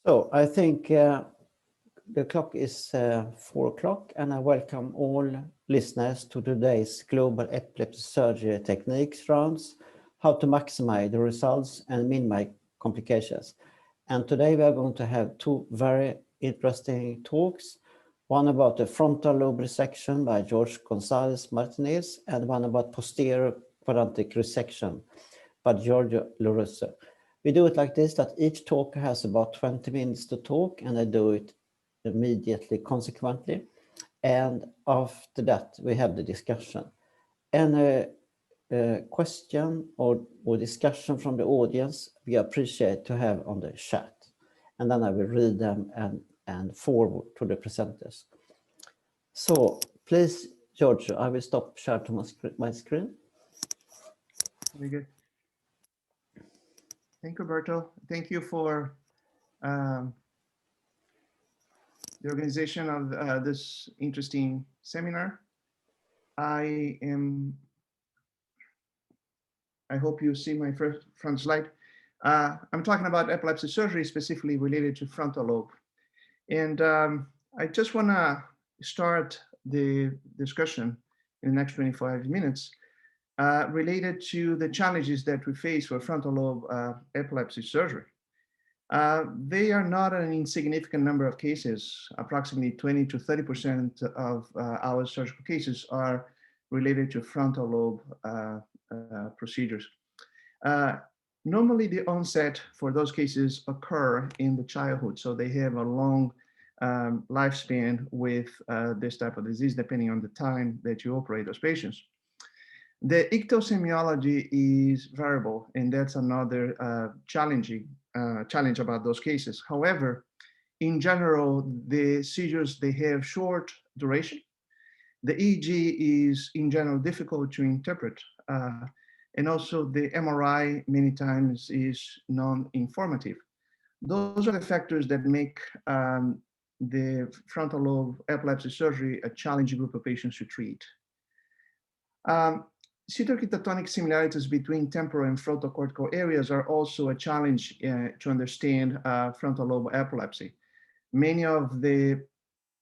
So I think the clock is 4 o'clock, and I welcome all listeners to today's Global Epilepsy Surgery Techniques rounds, how to maximize the results and minimize complications. And today we are going to have two very interesting talks, one about the frontal lobe resection by George Gonzalez Martinez, and one about posterior quadratic resection by Giorgio Lorusso. We do it like this, that each talker has about 20 minutes to talk, and I do it immediately, consequently. And after that, we have the discussion. And a question or discussion from the audience, we appreciate to have on the chat. And then I will read them and forward to the presenters. So please, Giorgio, I will stop sharing my screen. Very good. Thank you, Berto. Thank you for the organization of this interesting seminar. I hope you see my front slide. I'm talking about epilepsy surgery, specifically related to frontal lobe. And I just want to start the discussion in the next 25 minutes related to the challenges that we face for frontal lobe epilepsy surgery. They are not an insignificant number of cases. Approximately 20 to 30% of our surgical cases are related to frontal lobe procedures. Normally, the onset for those cases occur in the childhood, so they have a long lifespan with this type of disease, depending on the time that you operate those patients. The ictosemiology is variable, and that's another challenge about those cases. However, in general, the seizures, they have short duration. The EEG is, in general, difficult to interpret. And also the MRI many times is non-informative. Those are the factors that make the frontal lobe epilepsy surgery a challenging group of patients to treat. Cytoarchitectonic similarities between temporal and frontal cortical areas are also a challenge to understand frontal lobe epilepsy. Many of the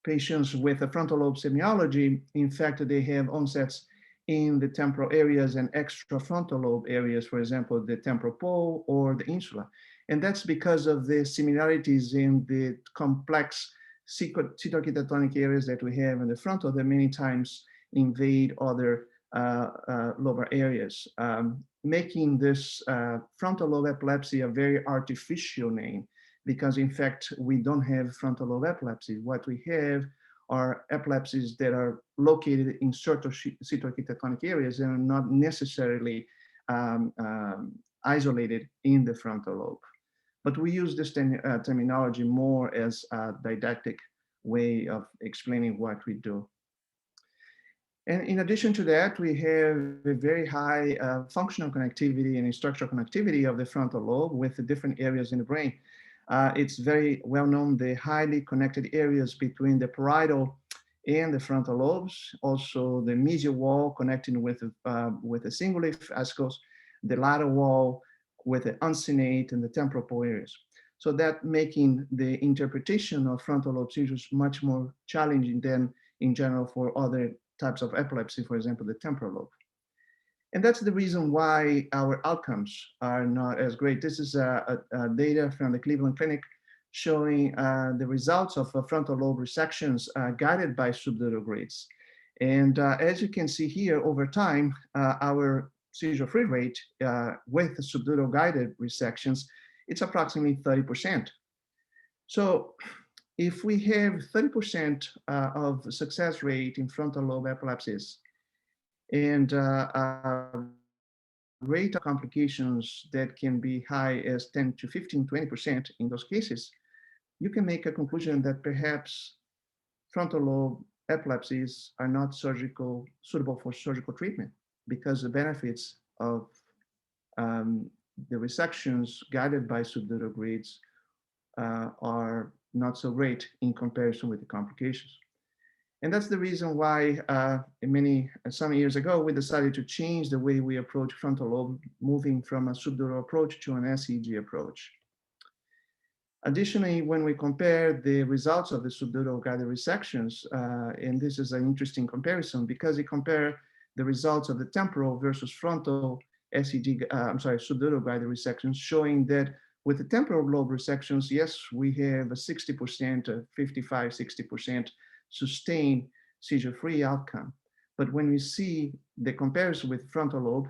patients with a frontal lobe semiology, in fact, they have onsets in the temporal areas and extrafrontal lobe areas, for example, the temporal pole or the insula. And that's because of the similarities in the complex cytoarchitectonic areas that we have in the frontal that many times invade other lobar areas, making this frontal lobe epilepsy a very artificial name, because in fact, we don't have frontal lobe epilepsy. What we have are epilepsies that are located in certain cytoarchitectonic areas and are not necessarily isolated in the frontal lobe. But we use this terminology more as a didactic way of explaining what we do. And in addition to that, we have a very high functional connectivity and structural connectivity of the frontal lobe with the different areas in the brain. It's very well known, the highly connected areas between the parietal and the frontal lobes, also the mesial wall connecting with the cingulate fascicles, the lateral wall with the uncinate and the temporal pole areas. So that making the interpretation of frontal lobe seizures much more challenging than in general for other types of epilepsy, for example, the temporal lobe. And that's the reason why our outcomes are not as great. This is data from the Cleveland Clinic showing the results of frontal lobe resections guided by subdural grids. And as you can see here, over time, our seizure-free rate with the subdural guided resections, it's approximately 30%. So if we have 30% of success rate in frontal lobe epilepsies and rate of complications that can be high as 10 to 15, 20% in those cases, you can make a conclusion that perhaps frontal lobe epilepsies are not suitable for surgical treatment because the benefits of the resections guided by subdural grids are not so great in comparison with the complications. And that's the reason why some years ago, we decided to change the way we approach frontal lobe, moving from a subdural approach to an SEG approach. Additionally, when we compare the results of the subdural guided resections, and this is an interesting comparison because it compare the results of the temporal versus frontal subdural guided resections, showing that with the temporal lobe resections, yes, we have a 60%, 55, 60% sustained seizure-free outcome. But when we see the comparison with frontal lobe,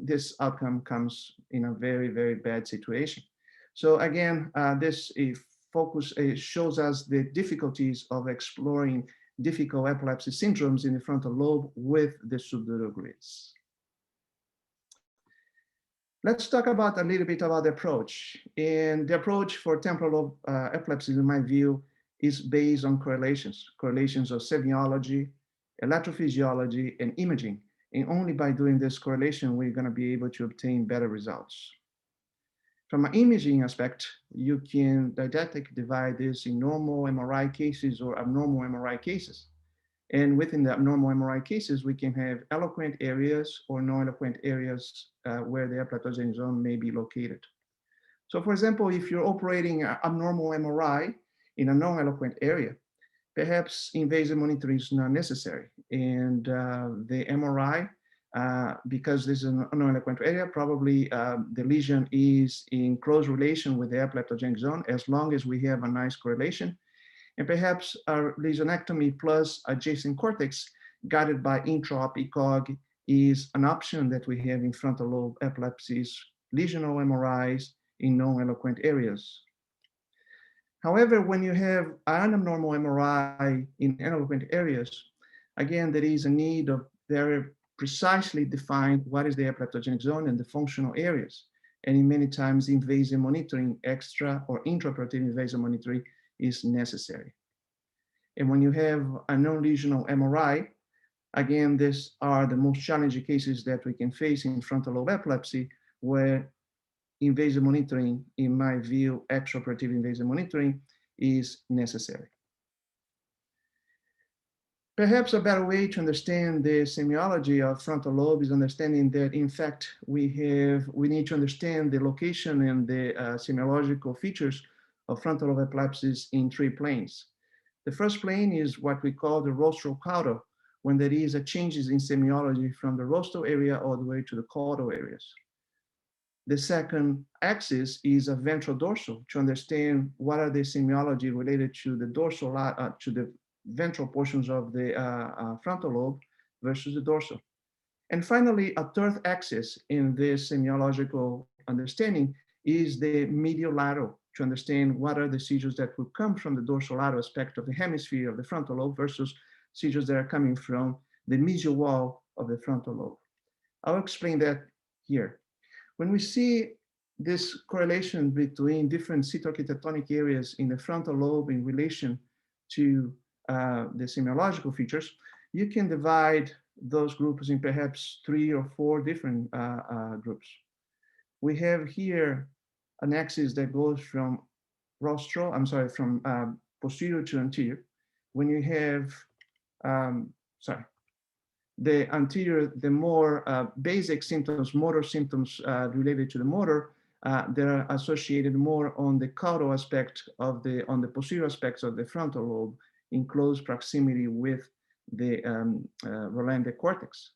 this outcome comes in a very, very bad situation. So again, this focus shows us the difficulties of exploring difficult epilepsy syndromes in the frontal lobe with the subdural grids. Let's talk about a little bit about the approach. And the approach for temporal lobe epilepsies, in my view, is based on correlations of semiology, electrophysiology, and imaging. And only by doing this correlation, we're going to be able to obtain better results. From an imaging aspect, you can didactically divide this in normal MRI cases or abnormal MRI cases. And within the abnormal MRI cases, we can have eloquent areas or non-eloquent areas where the epileptogenic zone may be located. So for example, if you're operating an abnormal MRI in a non-eloquent area, perhaps invasive monitoring is not necessary. And the MRI, because this is an non-eloquent area, probably the lesion is in close relation with the epileptogenic zone, as long as we have a nice correlation. And perhaps a lesionectomy plus adjacent cortex guided by intraop ECOG is an option that we have in frontal lobe epilepsies, lesional MRIs in non-eloquent areas. However, when you have an abnormal MRI in eloquent areas, again, there is a need of very precisely define what is the epileptogenic zone and the functional areas. And in many times, invasive monitoring, extra or intraoperative invasive monitoring is necessary. And when you have a non-lesional MRI, again, these are the most challenging cases that we can face in frontal lobe epilepsy, where invasive monitoring, in my view, extraoperative invasive monitoring is necessary. Perhaps a better way to understand the semiology of frontal lobe is understanding that, in fact, we need to understand the location and the semiological features of frontal lobe epilepsies in three planes. The first plane is what we call the rostrocaudal, when there is a changes in semiology from the rostral area all the way to the caudal areas. The second axis is a ventral dorsal to understand what are the semiology related to the dorsal, to the ventral portions of the frontal lobe versus the dorsal. And finally, a third axis in this semiological understanding is the mediolateral, to understand what are the seizures that will come from the dorsolateral aspect of the hemisphere of the frontal lobe versus seizures that are coming from the mesial wall of the frontal lobe. I'll explain that here. When we see this correlation between different seat architectonic areas in the frontal lobe in relation to the semiological features, you can divide those groups in perhaps 3 or 4 different groups. We have here an axis that goes from from posterior to anterior. When you have, the anterior, the more basic symptoms, motor symptoms related to the motor, they're associated more on the caudal aspect of on the posterior aspects of the frontal lobe in close proximity with the Rolande cortex.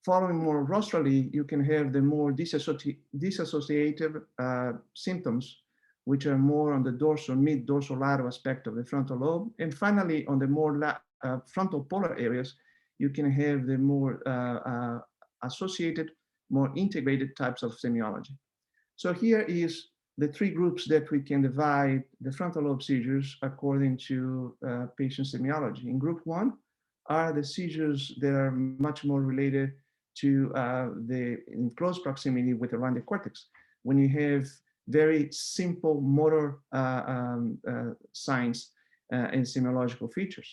Following more rostrally, you can have the more dissociative symptoms, which are more on the dorsal, mid-dorsolateral aspect of the frontal lobe. And finally, on the more frontal polar areas, you can have the more associated, more integrated types of semiology. So here is the 3 groups that we can divide the frontal lobe seizures according to patient semiology. In group 1 are the seizures that are much more related to in close proximity with the Rolande cortex, when you have very simple motor signs and semiological features.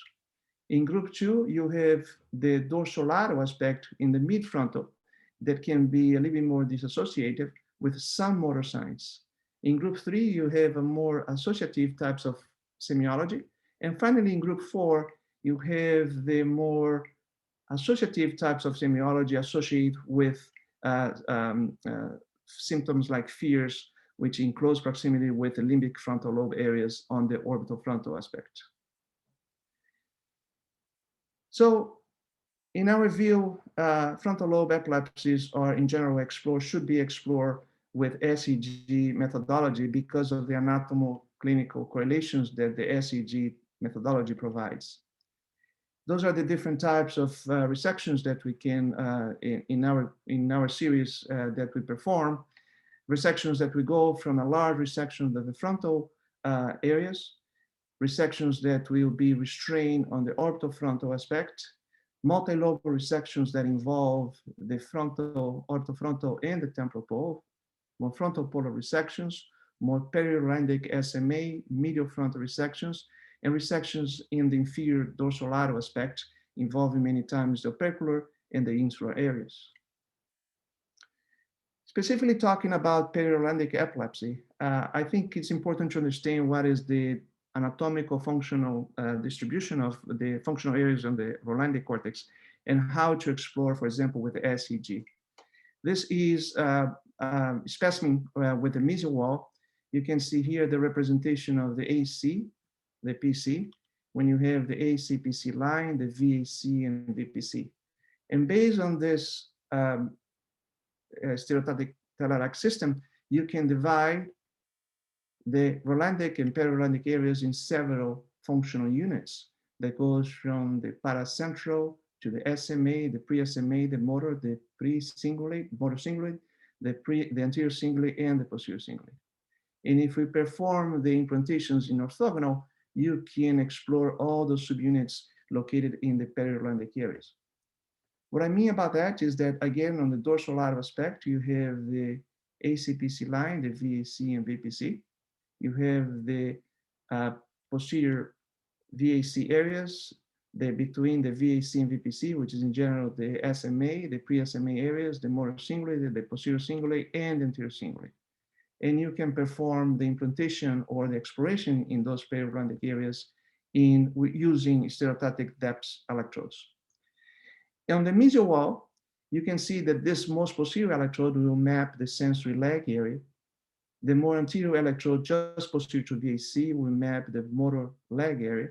In group 2, you have the dorsolateral aspect in the mid-frontal that can be a little bit more disassociative with some motor signs. In group 3, you have a more associative types of semiology. And finally, in group 4, you have the more associative types of semiology associated with symptoms like fears which in close proximity with the limbic frontal lobe areas on the orbital frontal aspect. So in our view, frontal lobe epilepsies are in general should be explored with SEG methodology because of the anatomical clinical correlations that the SEG methodology provides. Those are the different types of resections that we can, in our series that we perform. Resections that we go from a large resection of the frontal areas, resections that will be restrained on the orbitofrontal aspect, multi-lobe resections that involve the frontal, orthofrontal, and the temporal pole, more frontal polar resections, more periorlandic SMA, medial frontal resections, and resections in the inferior dorsolateral aspect, involving many times the opercular and the insular areas. Specifically talking about periorlandic epilepsy, I think it's important to understand what is the anatomical functional distribution of the functional areas on the Rolandic cortex and how to explore, for example, with the SEG. This is a specimen with the mesial wall. You can see here the representation of the AC, the PC, when you have the AC-PC line, the VAC, and VPC. And based on this stereotactic telellac system, you can divide the Rolandic and periorlandic areas in several functional units that goes from the paracentral to the SMA, the pre-SMA, the motor, the pre-cingulate, motor cingulate, the anterior cingulate, and the posterior cingulate. And if we perform the implantations in orthogonal, you can explore all those subunits located in the periorlandic areas. What I mean about that is that, again, on the dorsolateral aspect, you have the ACPC line, the VAC and VPC. You have the posterior VAC areas, between the VAC and VPC, which is in general the SMA, the pre-SMA areas, the motor cingulate, the posterior cingulate, and the anterior cingulate. And you can perform the implantation or the exploration in those periorlandic areas using stereotactic depth electrodes. On the mesial wall, you can see that this most posterior electrode will map the sensory leg area. The more anterior electrode just posterior to VAC will map the motor leg area.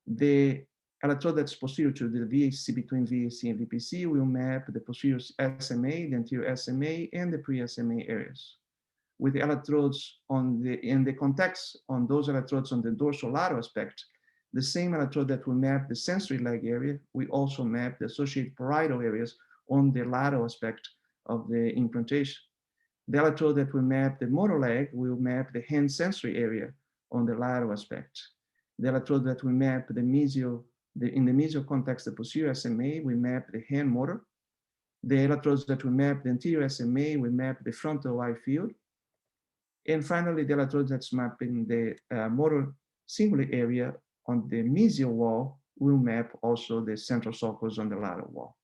The electrode that's posterior to the VAC between VAC and VPC will map the posterior SMA, the anterior SMA, and the pre-SMA areas. With the electrodes in the context on those electrodes on the dorsolateral aspect, the same electrode that will map the sensory leg area, we also map the associated parietal areas on the lateral aspect of the implantation. The electrode that will map the motor leg will map the hand sensory area on the lateral aspect. The electrode that will map the mesial, in the mesial context, the posterior SMA, we map the hand motor. The electrodes that will map the anterior SMA will map the frontal eye field. And finally, the electrodes that's mapping the motor cingulate area on the mesial wall will map also the central sulcus on the lateral wall.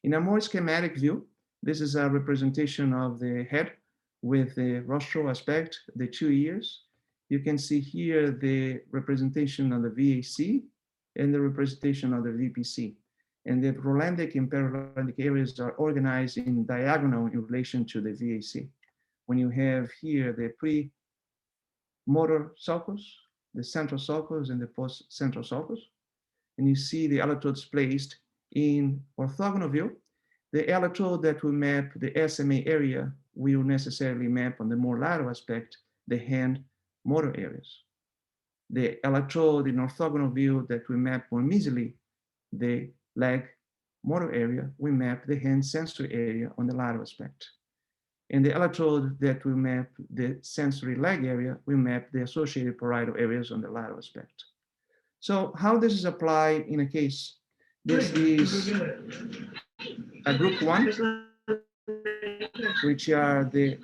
In a more schematic view, this is a representation of the head with the rostral aspect, the 2 ears. You can see here the representation of the VAC and the representation of the VPC. And the Rolandic and periorlandic areas are organized in diagonal in relation to the VAC. When you have here the pre-motor sulcus, the central sulcus, and the post-central sulcus, and you see the electrodes placed in orthogonal view, the electrode that will map the SMA area will necessarily map on the more lateral aspect, the hand motor areas. The electrode in orthogonal view that will map more mesially the leg motor area will map the hand sensory area on the lateral aspect. And the electrode that will map the sensory leg area will map the associated parietal areas on the lateral aspect. So how this is applied in a case? This is a group 1, which are the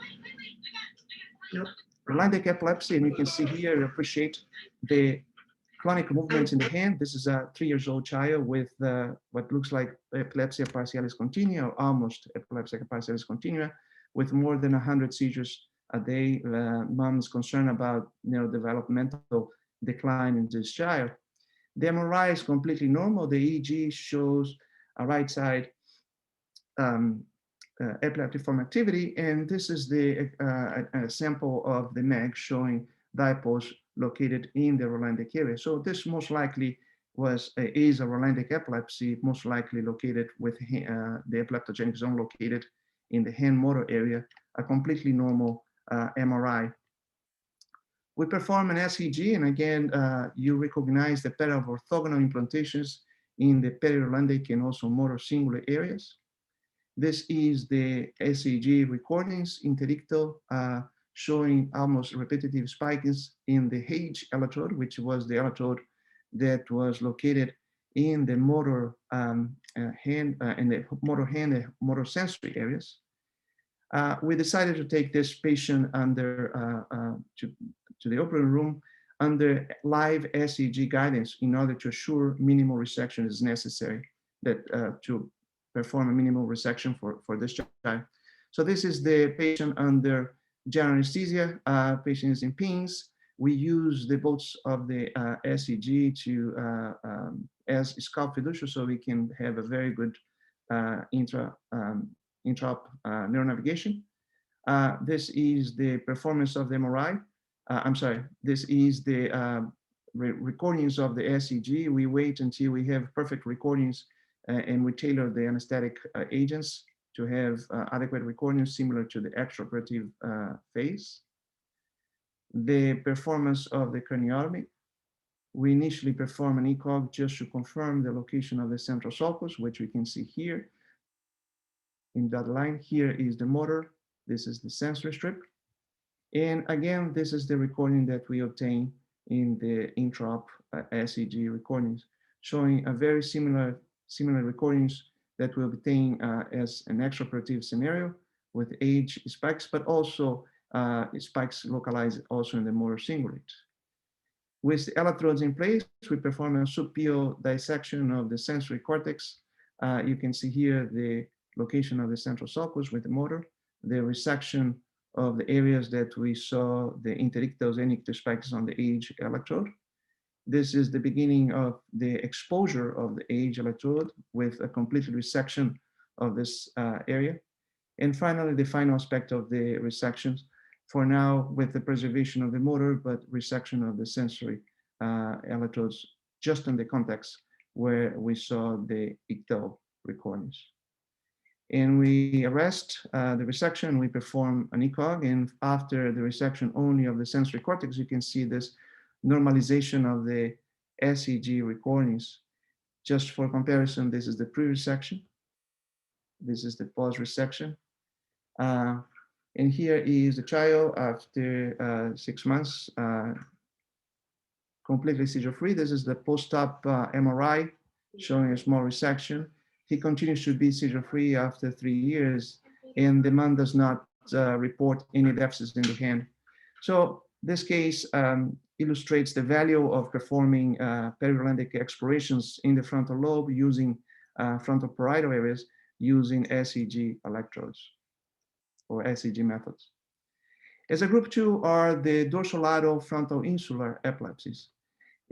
Rolandic epilepsy, and you can see here, you appreciate the clonic movements in the hand. This is a 3-year-old child with what looks like epilepsia partialis continua, or almost epilepsia partialis continua, with more than 100 seizures a day. Mom's concerned about neurodevelopmental decline in this child. The MRI is completely normal. The EEG shows a right side epileptiform activity. And this is the a sample of the MAG showing dipoles located in the Rolandic area. So this most likely is a Rolandic epilepsy, most likely located with the epileptogenic zone located in the hand motor area, a completely normal MRI. We perform an SEG, and again, you recognize the pattern of orthogonal implantations in the perirolandic and also motor cingulate areas. This is the SEG recordings interictal, showing almost repetitive spikes in the H electrode, which was the electrode that was located in the motor hand, motor sensory areas. We decided to take this patient under to the operating room under live SEG guidance in order to assure minimal resection is necessary to perform a minimal resection for this child. So this is the patient under general anesthesia. Patient is in pins. We use the bolts of the SEG as scalp fiducial, so we can have a very good intraop neuronavigation. This is the performance of the MRI. I'm sorry, this is the recordings of the SEG. We wait until we have perfect recordings and we tailor the anesthetic agents to have adequate recordings similar to the extraoperative phase. The performance of the craniotomy. We initially perform an ECOG just to confirm the location of the central sulcus, which we can see here in that line. Here is the motor. This is the sensory strip. And again, this is the recording that we obtain in the intraop SEG recordings, showing a very similar recordings that we obtain as an extraoperative scenario with age spikes, but also spikes localized also in the motor cingulate. With the electrodes in place, we perform a sub-PO dissection of the sensory cortex. You can see here the location of the central sulcus with the motor, the resection of the areas that we saw the interictals and ictal spikes on the age electrode. This is the beginning of the exposure of the age electrode with a complete resection of this area. And finally, the final aspect of the resections, for now with the preservation of the motor, but resection of the sensory electrodes just in the context where we saw the ictal recordings. And we arrest the resection, we perform an ECOG, and after the resection only of the sensory cortex, you can see this normalization of the SEG recordings. Just for comparison, this is the pre-resection. This is the post-resection. And here is the child after 6 months, completely seizure-free. This is the post-op MRI showing a small resection. He continues to be seizure-free after 3 years, and the man does not report any deficits in the hand. So this case illustrates the value of performing perirolandic explorations in the frontal lobe using frontal parietal areas using SEG electrodes or SEG methods. As a group 2 are the dorsolateral frontal insular epilepsies.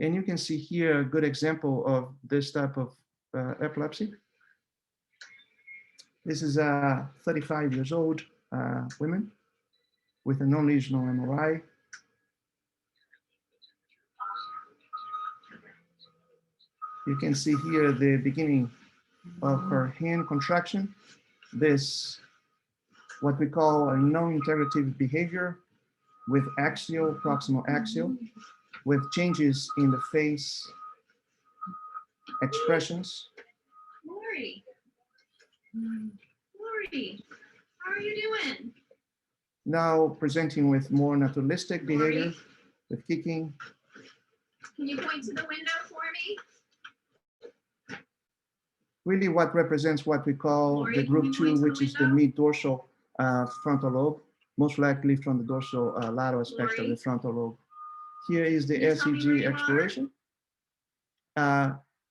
And you can see here a good example of this type of epilepsy. This is a 35 years old woman with a non-lesional MRI. You can see here the beginning of her hand contraction. This, what we call a non-integrative behavior with axial, proximal axial, with changes in the face expressions. Lori, how are you doing? Now presenting with more naturalistic behavior, with kicking. Can you point to the window for me? Really what represents what we call the group 2, which is the mid-dorsal frontal lobe, most likely from the dorsal lateral aspect of the frontal lobe. Here is the SEG exploration,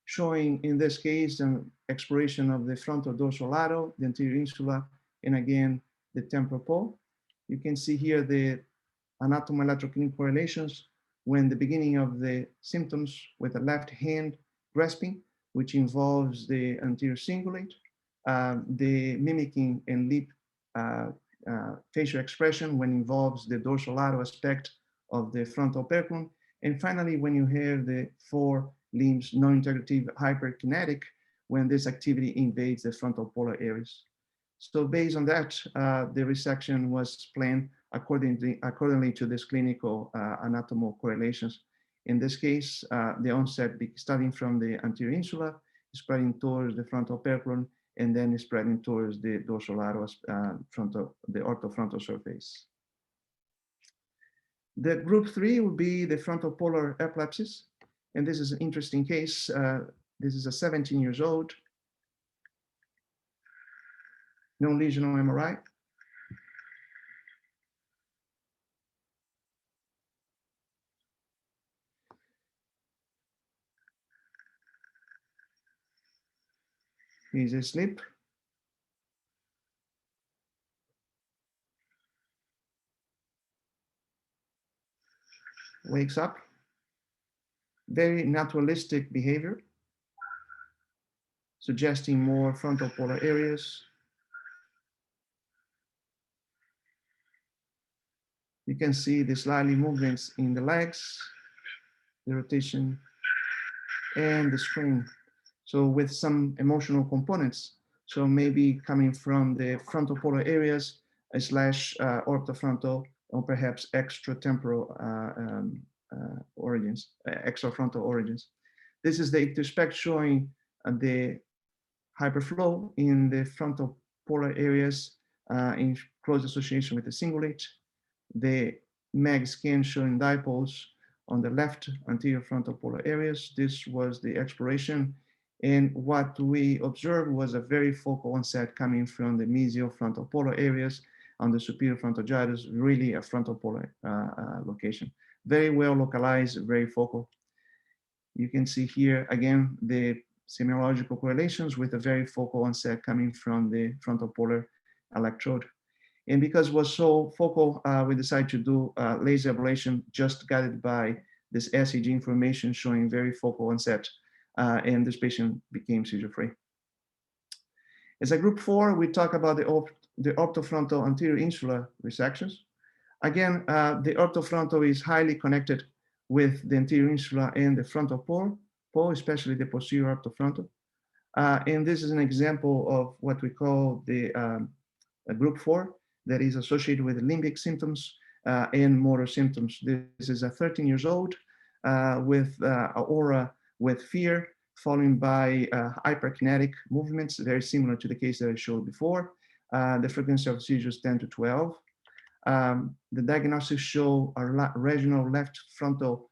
showing in this case an exploration of the frontal dorsal lateral, the anterior insula, and again, the temporal pole. You can see here the anatomo-electroclinical correlations when the beginning of the symptoms with the left hand grasping, which involves the anterior cingulate, the mimicking and lip facial expression when involves the dorsolateral aspect of the frontal operculum. And finally, when you have the four limbs non-integrative hyperkinetic, when this activity invades the frontal polar areas. So based on that, the resection was planned accordingly to this clinical anatomal correlations. In this case, the onset starting from the anterior insula, spreading towards the frontal operculum, and then spreading towards the dorsolateral the orthofrontal surface. The group 3 would be the frontal polar epilepsies. And this is an interesting case. This is a 17 years old, no lesion on MRI. He's asleep. Wakes up. Very naturalistic behavior, suggesting more frontal polar areas. You can see the slightly movements in the legs, the rotation, and the spring. So with some emotional components. So maybe coming from the frontal polar areas slash orthofrontal or perhaps extratemporal origins, extrafrontal origins. This is the ictospect showing the hyperflow in the frontal polar areas in close association with the cingulate. The MAG scan showing dipoles on the left anterior frontal polar areas. This was the exploration. And what we observed was a very focal onset coming from the mesial frontal polar areas on the superior frontal gyrus, really a frontal polar location. Very well localized, very focal. You can see here, again, the semiological correlations with a very focal onset coming from the frontal polar electrode. And because it was so focal, we decided to do laser ablation just guided by this SEG information showing very focal onset, and this patient became seizure-free. As a group 4, we talk about the orthofrontal anterior insular resections. Again, the orthofrontal is highly connected with the anterior insula and the frontal pole, especially the posterior orthofrontal. And this is an example of what we call the group 4 that is associated with limbic symptoms and motor symptoms. This is a 13 years old with aura with fear, followed by hyperkinetic movements, very similar to the case that I showed before. The frequency of seizures 10 to 12. The diagnostics show a regional left frontal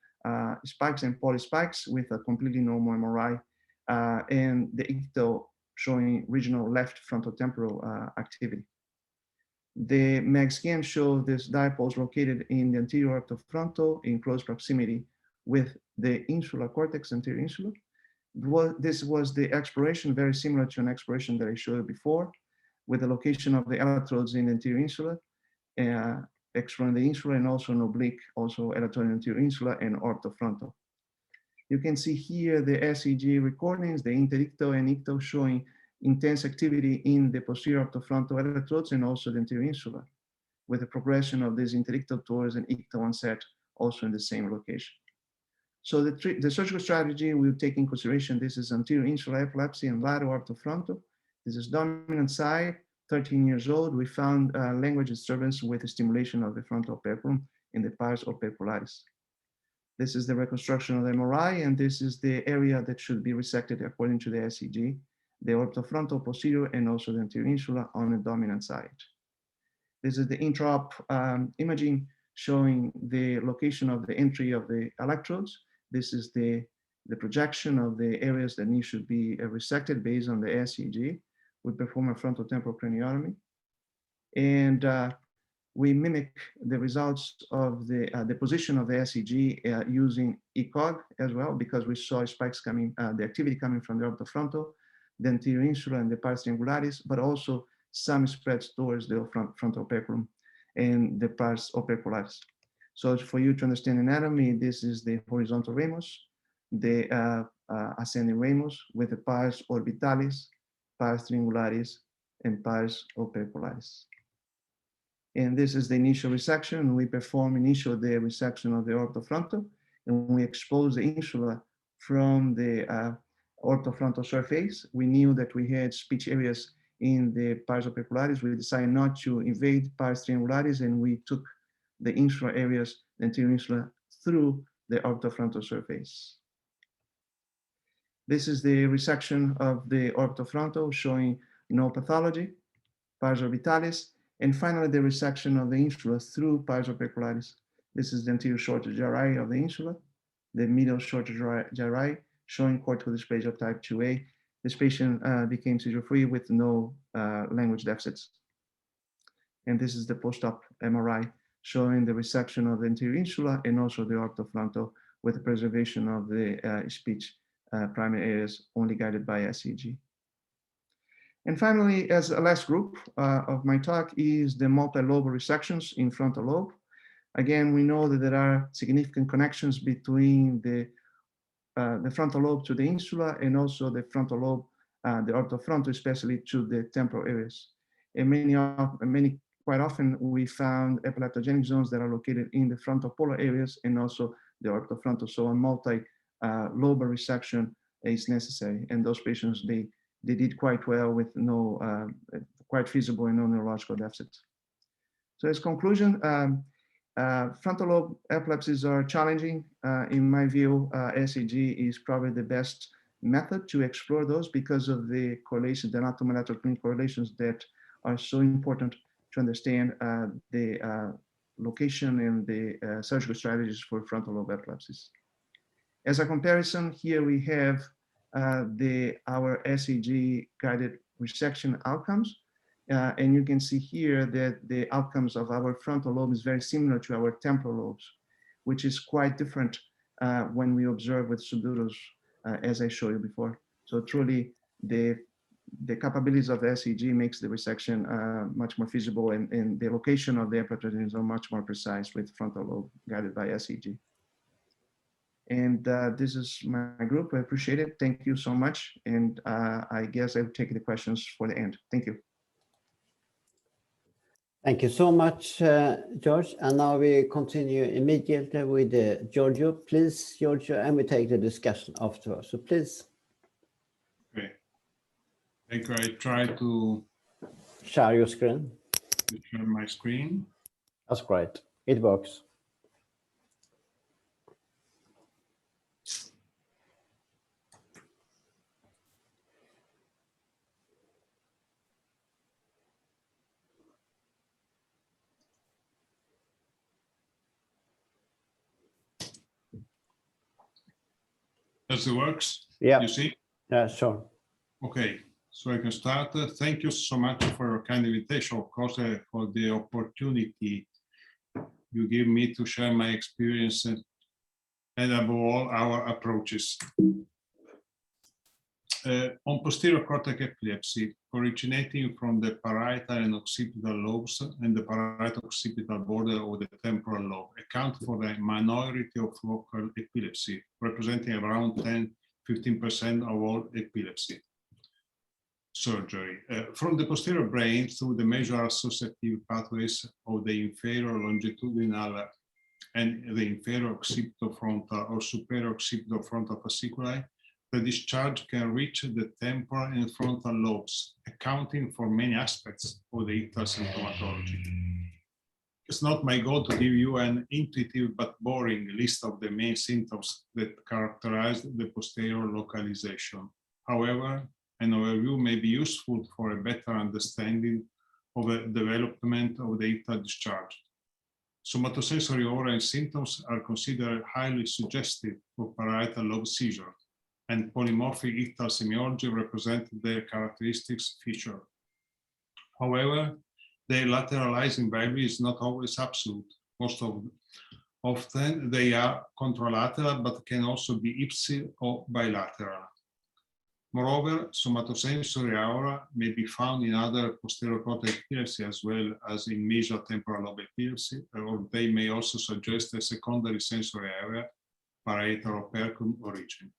spikes and polyspikes with a completely normal MRI, and the ictal showing regional left frontal temporal activity. The MAG scan shows this dipoles located in the anterior orthofrontal in close proximity with the insular cortex, anterior insula. This was the exploration, very similar to an exploration that I showed before, with the location of the electrodes in the anterior insula, exploring the insula, and also an oblique, also electrode anterior insula and orthofrontal. You can see here the SEG recordings, the interictal and ictal showing intense activity in the posterior orthofrontal electrodes and also the anterior insula, with the progression of this interictal towards an ictal onset also in the same location. So the surgical strategy will take in consideration, this is anterior insular epilepsy and lateral orthofrontal. This is dominant side, 13 years old. We found language disturbance with the stimulation of the frontal operculum in the pars opercularis. This is the reconstruction of the MRI, and this is the area that should be resected according to the SEG, the orthofrontal posterior and also the anterior insula on the dominant side. This is the intraop imaging showing the location of the entry of the electrodes. This is the projection of the areas that should be resected based on the SEG. We perform a frontal temporal craniotomy, and we mimic the results of the position of the SEG using ECOG as well, because we saw spikes coming, the activity coming from the orthofrontal, the anterior insula and the pars triangularis, but also some spreads towards the frontal operculum and the pars opercularis. So for you to understand anatomy, this is the horizontal ramus, the ascending ramus with the pars orbitalis, pars triangularis, and pars opercularis. And this is the initial resection. We perform initial the resection of the orthofrontal, and we expose the insula from the orthofrontal surface. We knew that we had speech areas in the pars opercularis. We decided not to invade pars triangularis, and we took the insular areas, the anterior insula, through the orthofrontal surface. This is the resection of the orthofrontal showing no pathology, pars orbitalis, and finally the resection of the insula through pars opercularis. This is the anterior shorter gyri of the insula, the middle shorter gyri showing cortical dysplasia of type 2A. This patient became seizure-free with no language deficits. And this is the post-op MRI showing the resection of the anterior insula and also the orthofrontal with the preservation of the speech primary areas only guided by SEG. And finally, as a last group of my talk is the multi-lobe resections in frontal lobe. Again, we know that there are significant connections between the frontal lobe to the insula and also the frontal lobe, the orthofrontal, especially to the temporal areas. And quite often we found epileptogenic zones that are located in the frontal polar areas and also the orthofrontal. So a multi-lobe resection is necessary. And those patients, they did quite well with no, quite feasible and no neurological deficits. So as conclusion, frontal lobe epilepsies are challenging. In my view, SEG is probably the best method to explore those because of the correlations, the anatomomolecular correlations that are so important to understand the location and the surgical strategies for frontal lobe epilepsies. As a comparison, here we have our SEG guided resection outcomes. And you can see here that the outcomes of our frontal lobe is very similar to our temporal lobes, which is quite different when we observe with subduals, as I showed you before. So truly, the capabilities of the SEG makes the resection much more feasible, and the location of the epileptogenic are much more precise with frontal lobe guided by SEG. And this is my group. I appreciate it. Thank you so much. And I guess I'll take the questions for the end. Thank you. Thank you so much, George. And now we continue immediately with Giorgio. Please, Giorgio, and we take the discussion afterwards. So please. Okay. Thank you. I try to share your screen. Share my screen. That's great. It works. Does it works? Yeah. You see? Yeah, sure. Okay, so I can start. Thank you so much for your kind invitation, of course, for the opportunity you give me to share my experience and above all our approaches. On posterior cortex epilepsy, originating from the parietal and occipital lobes and the parieto-occipital border of the temporal lobe, account for the minority of focal epilepsy, representing around 10–15% of all epilepsy surgery. From the posterior brain through the major associative pathways of the inferior longitudinal and the inferior occipitofrontal or superior occipitofrontal fasciculi, the discharge can reach the temporal and frontal lobes, accounting for many aspects of the ictal symptomatology. It's not my goal to give you an intuitive but boring list of the main symptoms that characterize the posterior localization. However, an overview may be useful for a better understanding of the development of the ictal discharge. Somatosensory aura symptoms are considered highly suggestive of parietal lobe seizure, and polymorphic ictal semiology represent their characteristics feature. However, their lateralizing value is not always absolute. Often they are contralateral, but can also be ipsi or bilateral. Moreover, somatosensory aura may be found in other posterior cortex epilepsy as well as in mesial temporal lobe epilepsy, or they may also suggest a secondary sensory area, parietal operculum origin.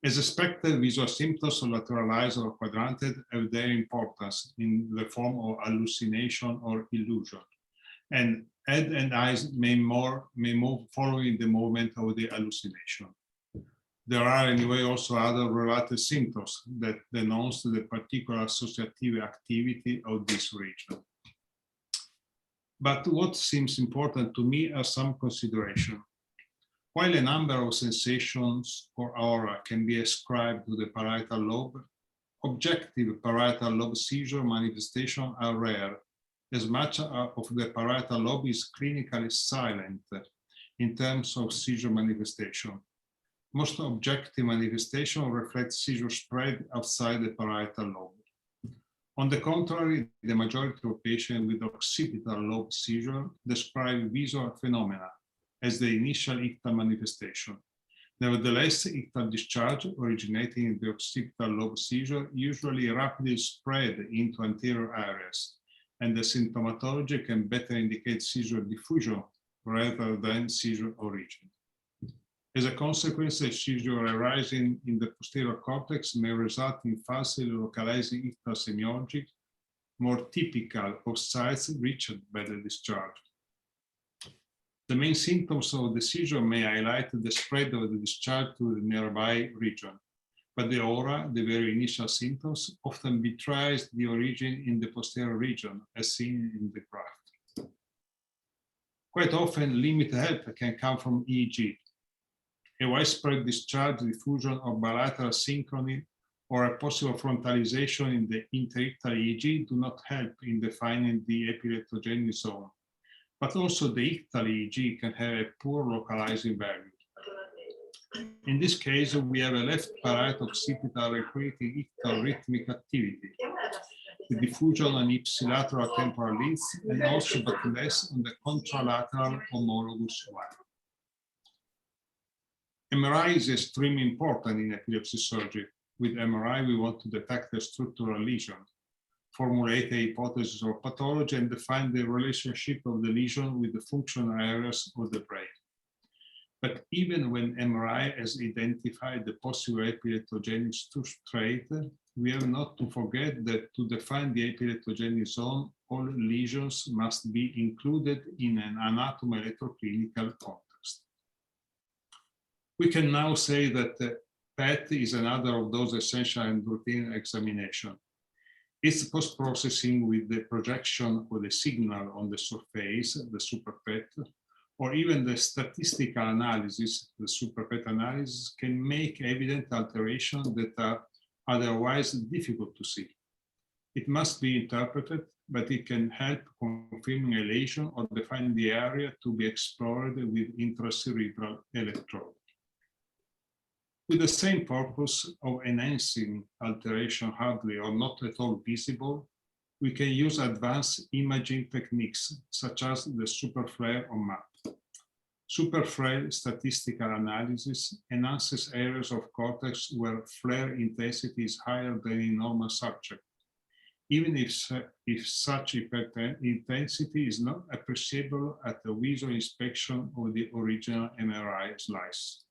As expected, visual symptoms lateralized or quadranted have their importance in the form of hallucination or illusion, and head and eyes may move following the movement of the hallucination. There are anyway also other related symptoms that denote the particular associative activity of this region. But what seems important to me are some considerations. While a number of sensations or aura can be ascribed to the parietal lobe, objective parietal lobe seizure manifestations are rare, as much of the parietal lobe is clinically silent in terms of seizure manifestation. Most objective manifestations reflect seizure spread outside the parietal lobe. On the contrary, the majority of patients with occipital lobe seizure describe visual phenomena as the initial ictal manifestation. Nevertheless, ictal discharge originating in the occipital lobe seizure usually rapidly spread into anterior areas, and the symptomatology can better indicate seizure diffusion rather than seizure origin. As a consequence, a seizure arising in the posterior cortex may result in falsely localized ictal semiology, more typical of sites reached by the discharge. The main symptoms of the seizure may highlight the spread of the discharge to the nearby region, but the aura, the very initial symptoms, often betrays the origin in the posterior region, as seen in the graph. Quite often, limited help can come from EEG. A widespread discharge, diffusion, or bilateral synchrony, or a possible frontalization in the interictal EEG do not help in defining the epileptogenic zone. But also the ictal EEG can have a poor localizing value. In this case, we have a left parietal occipital recreating ictal rhythmic activity, the diffusion on ipsilateral temporal leads, and also but less on the contralateral homologous one. MRI is extremely important in epilepsy surgery. With MRI, we want to detect a structural lesion, formulate a hypothesis of pathology, and define the relationship of the lesion with the functional areas of the brain. But even when MRI has identified the possible epileptogenic substrate, we have not to forget that to define the epileptogenic zone, all lesions must be included in an anatomo-electroclinical context. We can now say that PET is another of those essential and routine examinations. It's post-processing with the projection of the signal on the surface, the super-PET, or even the statistical analysis, the super-PET analysis, can make evident alterations that are otherwise difficult to see. It must be interpreted, but it can help confirming a lesion or define the area to be explored with intracerebral electrode. With the same purpose of enhancing alteration hardly or not at all visible, we can use advanced imaging techniques such as the superflare or MAP. Superflare statistical analysis enhances areas of cortex where flare intensity is higher than in normal subject, even if such intensity is not appreciable at the visual inspection of the original MRI slice.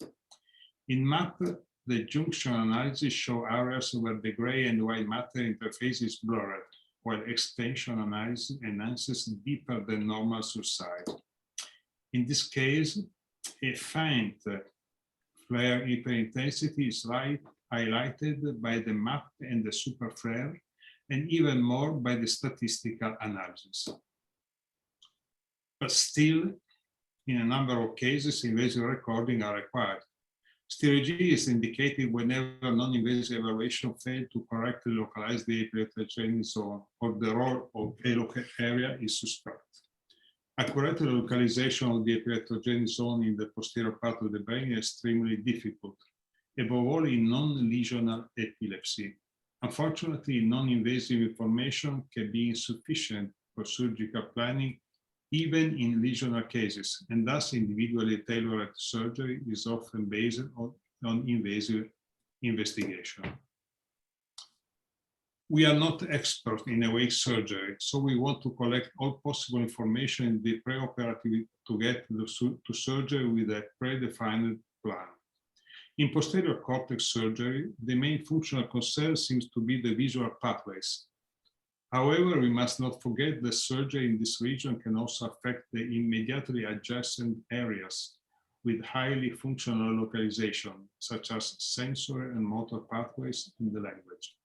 In MAP, the junction analysis show areas where the gray and white matter interface is blurred, while extension analysis enhances deeper than normal subside. In this case, a faint flare hyperintensity is highlighted by the MAP and the superflare, and even more by the statistical analysis. But still, in a number of cases, invasive recording are required. Stereo-G is indicated whenever non-invasive evaluation failed to correctly localize the epileptogenic zone or the role of a local area is suspect. Accurate localization of the epileptogenic zone in the posterior part of the brain is extremely difficult, above all in non-lesional epilepsy. Unfortunately, non-invasive information can be insufficient for surgical planning, even in lesional cases, and thus individually tailored surgery is often based on non-invasive investigation. We are not experts in awake surgery, so we want to collect all possible information in the preoperative to get to surgery with a predefined plan. In posterior cortex surgery, the main functional concern seems to be the visual pathways. However, we must not forget that surgery in this region can also affect the immediately adjacent areas with highly functional localization, such as sensory and motor pathways in the language.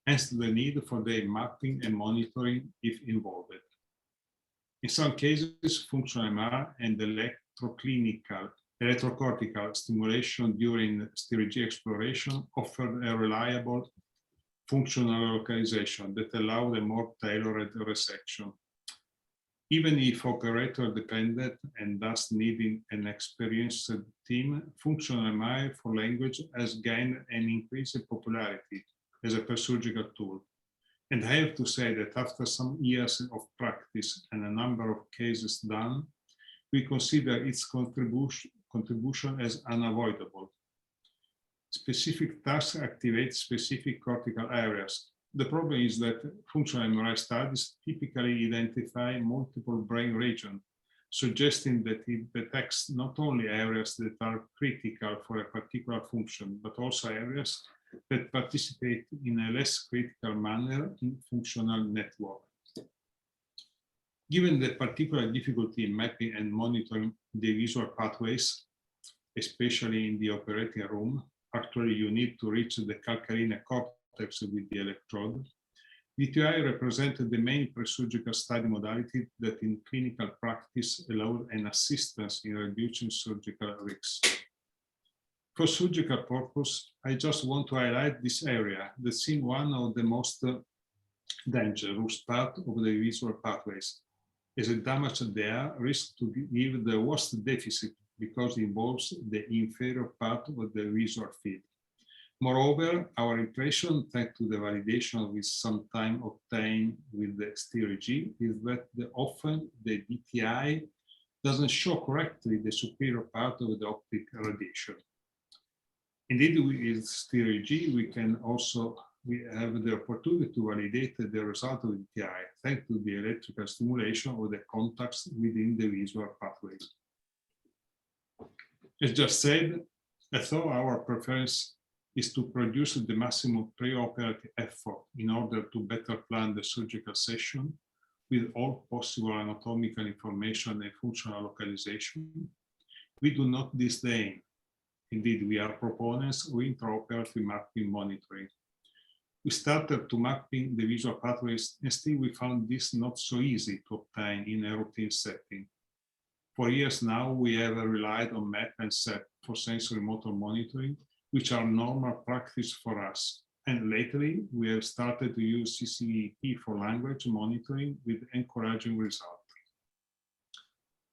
Hence the need for their mapping and monitoring if involved. In some cases, functional MR and electrocortical stimulation during steerage exploration offer a reliable functional localization that allow a more tailored resection. Even if operator dependent and thus needing an experienced team, functional MRI for language has gained an increased popularity as a surgical tool. And I have to say that after some years of practice and a number of cases done, we consider its contribution as unavoidable. Specific tasks activate specific cortical areas. The problem is that functional MRI studies typically identify multiple brain regions, suggesting that it detects not only areas that are critical for a particular function, but also areas that participate in a less critical manner in functional network. Given the particular difficulty in mapping and monitoring the visual pathways, especially in the operating room, actually you need to reach the calcarine cortex with the electrode. VTI represented the main presurgical study modality that in clinical practice allowed an assistance in reducing surgical risks. For surgical purpose, I just want to highlight this area that seems one of the most dangerous part of the visual pathways, as a damage there risks to give the worst deficit because it involves the inferior part of the visual field. Moreover, our impression, thanks to the validation with some time obtained with the steerage, is that often the VTI doesn't show correctly the superior part of the optic radiation. Indeed, with steerage, we have the opportunity to validate the result of VTI, thanks to the electrical stimulation of the contacts within the visual pathways. As just said, although our preference is to produce the maximum preoperative effort in order to better plan the surgical session with all possible anatomical information and functional localization, we do not disdain. Indeed, we are proponents of intraoperative mapping monitoring. We started to mapping the visual pathways, and still we found this not so easy to obtain in a routine setting. For years now, we have relied on map and SEP for sensory motor monitoring, which are normal practice for us. And lately, we have started to use CCEP for language monitoring with encouraging results.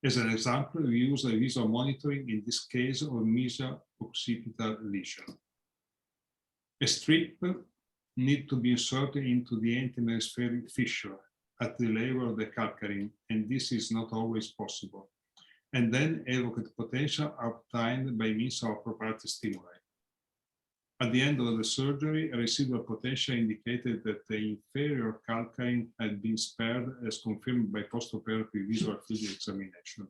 As an example, we use a visual monitoring in this case of mesial occipital lesion. A strip needs to be inserted into the antihemispheric fissure at the level of the calcarine, and this is not always possible. And then evoked potential are obtained by means of proprietary stimuli. At the end of the surgery, a residual potential indicated that the inferior calcarine had been spared, as confirmed by postoperative visual field examination.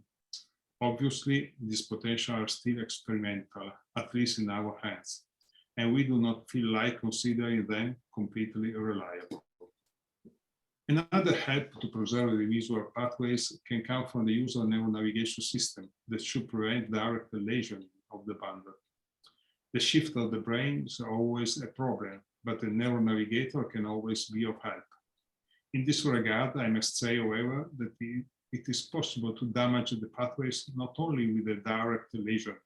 Obviously, these potentials are still experimental, at least in our hands, and we do not feel like considering them completely reliable. Another help to preserve the visual pathways can come from the use of neuronavigation system that should prevent direct lesion of the bundle. The shift of the brain is always a problem, but a neuronavigator can always be of help. In this regard, I must say, however, that it is possible to damage the pathways not only with a direct lesion,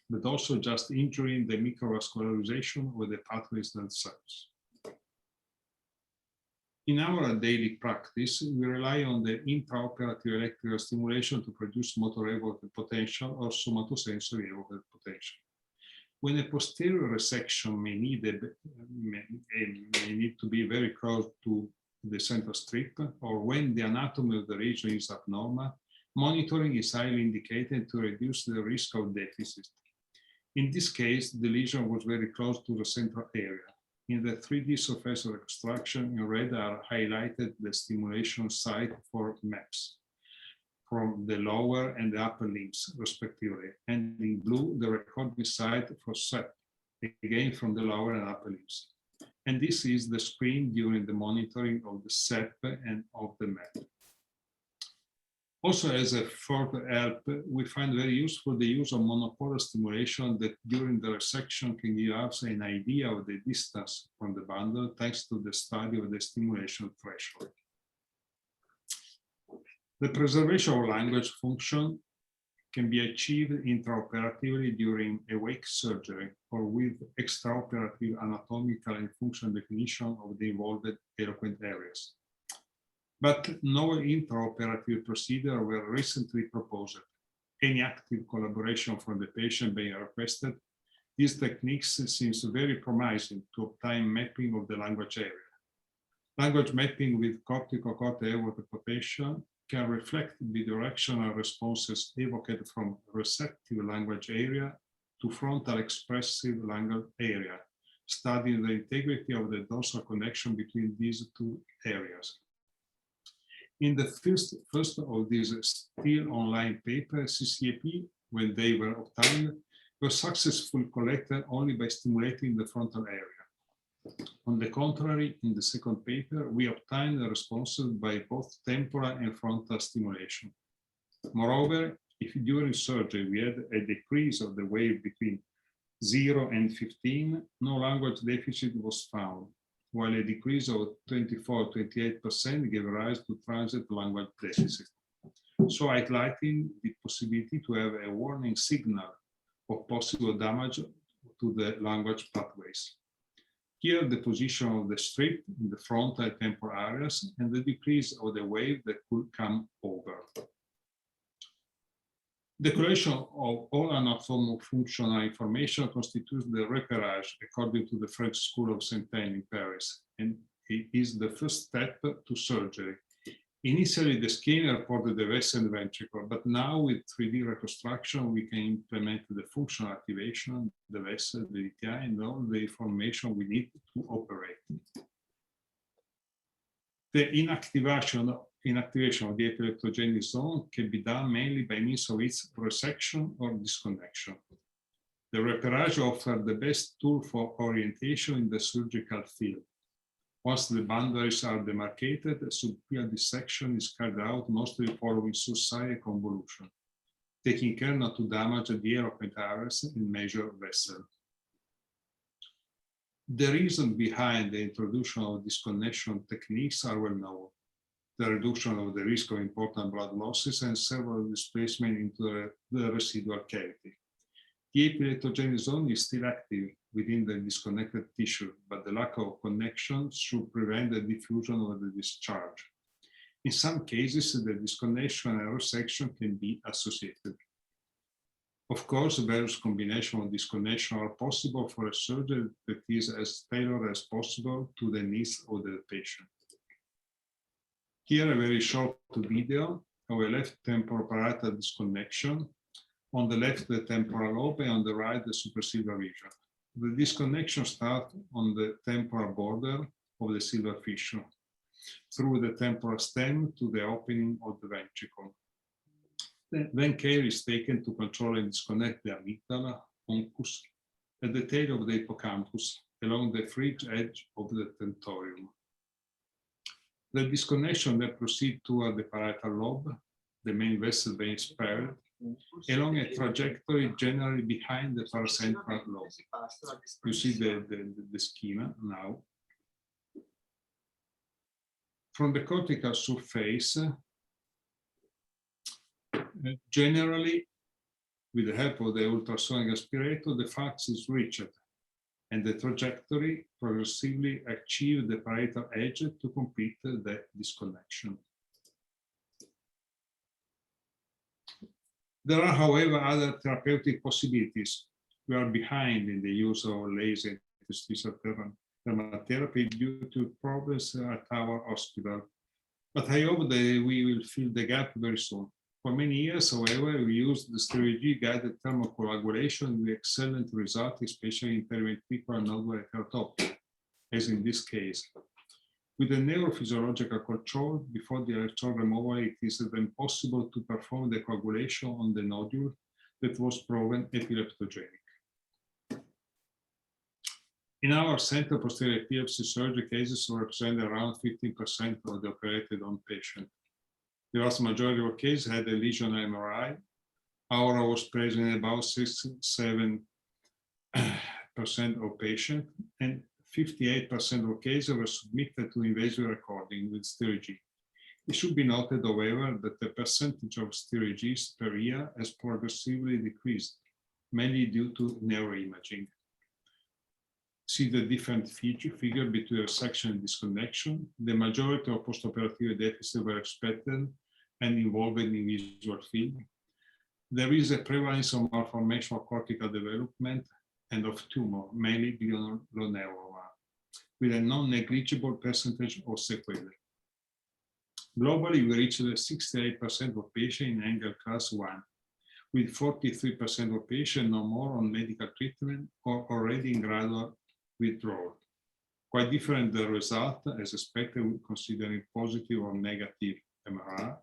but also just injuring the microvascularization of the pathways themselves. In our daily practice, we rely on the intraoperative electrical stimulation to produce motor evoked potential or somatosensory evoked potential. When a posterior resection may need to be very close to the central strip, or when the anatomy of the region is abnormal, monitoring is highly indicated to reduce the risk of deficit. In this case, the lesion was very close to the central area. In the 3D surface of extraction, in red are highlighted the stimulation site for maps. from the lower and the upper limbs, respectively, and in blue, the recording site for SEP, again from the lower and upper limbs. And this is the screen during the monitoring of the SEP and of the MEP. Also, as a further help, we find very useful the use of monopolar stimulation that during the resection can give us an idea of the distance from the bundle thanks to the study of the stimulation threshold. The preservation of language function can be achieved intraoperatively during awake surgery or with extraoperative anatomical and functional definition of the involved eloquent areas. But no intraoperative procedure were recently proposed. Any active collaboration from the patient being requested, these techniques seems very promising to obtain mapping of the language area. Language mapping with corticocortical potential can reflect bidirectional responses evoked from receptive language area to frontal expressive language area, studying the integrity of the dorsal connection between these two areas. In the first of these still online papers, CCAP, when they were obtained, were successfully collected only by stimulating the frontal area. On the contrary, in the second paper, we obtained the responses by both temporal and frontal stimulation. Moreover, if during surgery we had a decrease of the wave between 0 and 15, no language deficit was found, while a decrease of 24-28% gave rise to transient language deficit. So highlighting the possibility to have a warning signal of possible damage to the language pathways. Here, the position of the strip in the frontal and temporal areas and the decrease of the wave that could come over. The collection of all anatomo-functional information constitutes the repérage according to the French School of Saint-Anne in Paris, and it is the first step to surgery. Initially, the scanner reported the vessel and ventricle, but now with 3D reconstruction, we can implement the functional activation, the vessel, the DTI, and all the information we need to operate. The inactivation of the epileptogenic zone can be done mainly by means of its resection or disconnection. The repérage offers the best tool for orientation in the surgical field. Once the boundaries are demarcated, subfield dissection is carried out mostly following suicide convolution, taking care not to damage the eloquent areas and major vessel. The reason behind the introduction of disconnection techniques are well known. The reduction of the risk of important blood losses and several displacement into the residual cavity. The epileptogenic zone is still active within the disconnected tissue, but the lack of connection should prevent the diffusion of the discharge. In some cases, the disconnection and resection can be associated. Of course, various combinations of disconnection are possible for a surgery that is as tailored as possible to the needs of the patient. Here, a very short video of a left temporal parietal disconnection. On the left, the temporal lobe, and on the right, the suprasilvial region. The disconnection starts on the temporal border of the silver fissure, through the temporal stem to the opening of the ventricle. Then care is taken to control and disconnect the amygdala, oncus, at the tail of the hippocampus, along the fringe edge of the tentorium. The disconnection then proceeds toward the parietal lobe, the main vessel being spared, along a trajectory generally behind the paracentral lobe. You see the schema now. From the cortical surface, generally, with the help of the ultrasonic aspirator, the fax is reached, and the trajectory progressively achieves the parietal edge to complete the disconnection. There are, however, other therapeutic possibilities. We are behind in the use of laser interstitial thermotherapy due to problems at our hospital. But I hope that we will fill the gap very soon. For many years, however, we used the steroid-guided thermocoagulation with excellent results, especially in periventricular nodular keratopathy, as in this case. With a neurophysiological control, before the electrode removal, it is then possible to perform the coagulation on the nodule that was proven epileptogenic. In our center, posterior epilepsy surgery cases represent around 15% of the operated on patient. The vast majority of cases had a lesion MRI. Aura was present in about 6-7% of patients, and 58% of cases were submitted to invasive recording with stereo-G. It should be noted, however, that the percentage of stereo-Gs per year has progressively decreased, mainly due to neuroimaging. See the different figure between resection and disconnection. The majority of postoperative deficits were expected and involved in visual field. There is a prevalence of malformation of cortical development and of tumor, mainly glioblastoma, with a non-negligible percentage of sequelae. Globally, we reached 68% of patients in angle class 1, with 43% of patients no more on medical treatment or already in gradual withdrawal. Quite different the result as expected, considering positive or negative MRI.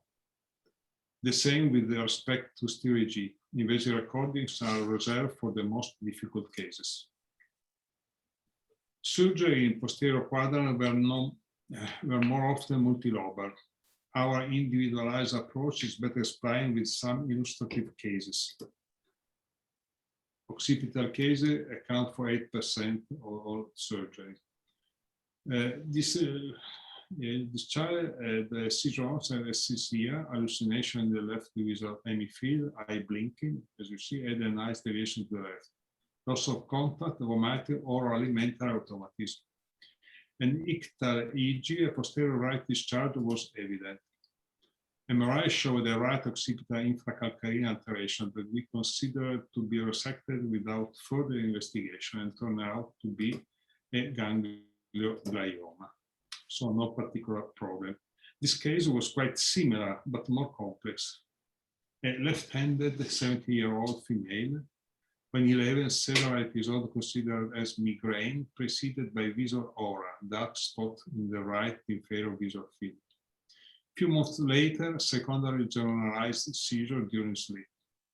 The same with respect to stereo-G. Invasive recordings are reserved for the most difficult cases. Surgery in posterior quadrant were more often multi-lobar. Our individualized approach is better explained with some illustrative cases. Occipital cases account for 8% of all surgery. This child, the seizure onset is here, hallucination in the left visual hemifield, eye blinking, as you see, and a nice deviation to the left. Loss of contact, vomiting, or alimentary automatism. An ictal EEG, a posterior right discharge was evident. MRI showed a right occipital infracalcarine alteration that we considered to be resected without further investigation and turned out to be a ganglioglioma. So no particular problem. This case was quite similar, but more complex. A left-handed 70-year-old female, when 11 several episodes considered as migraine, preceded by visual aura, dark spot in the right inferior visual field. A few months later, secondary generalized seizure during sleep.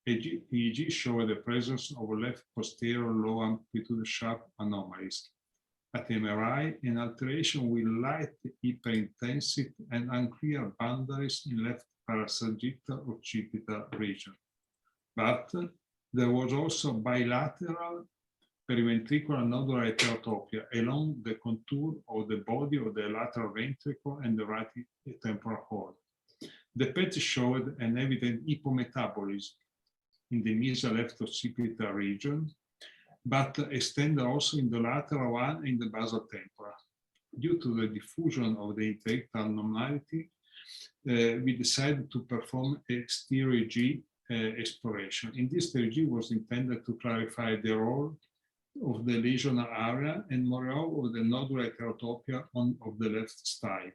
EEG showed the presence of left posterior low amplitude sharp anomalies. At MRI, an alteration with light hyperintensity and unclear boundaries in left parasagittal occipital region. But there was also bilateral periventricular nodular heterotopia along the contour of the body of the lateral ventricle and the right temporal cord. The PET showed an evident hypometabolism in the mesial left occipital region, but extended also in the lateral one and in the basal temporal. Due to the diffusion of the interictal abnormality, we decided to perform a stereo-G exploration. In this stereo-G was intended to clarify the role of the lesional area and moreover the nodular heterotopia of the left side.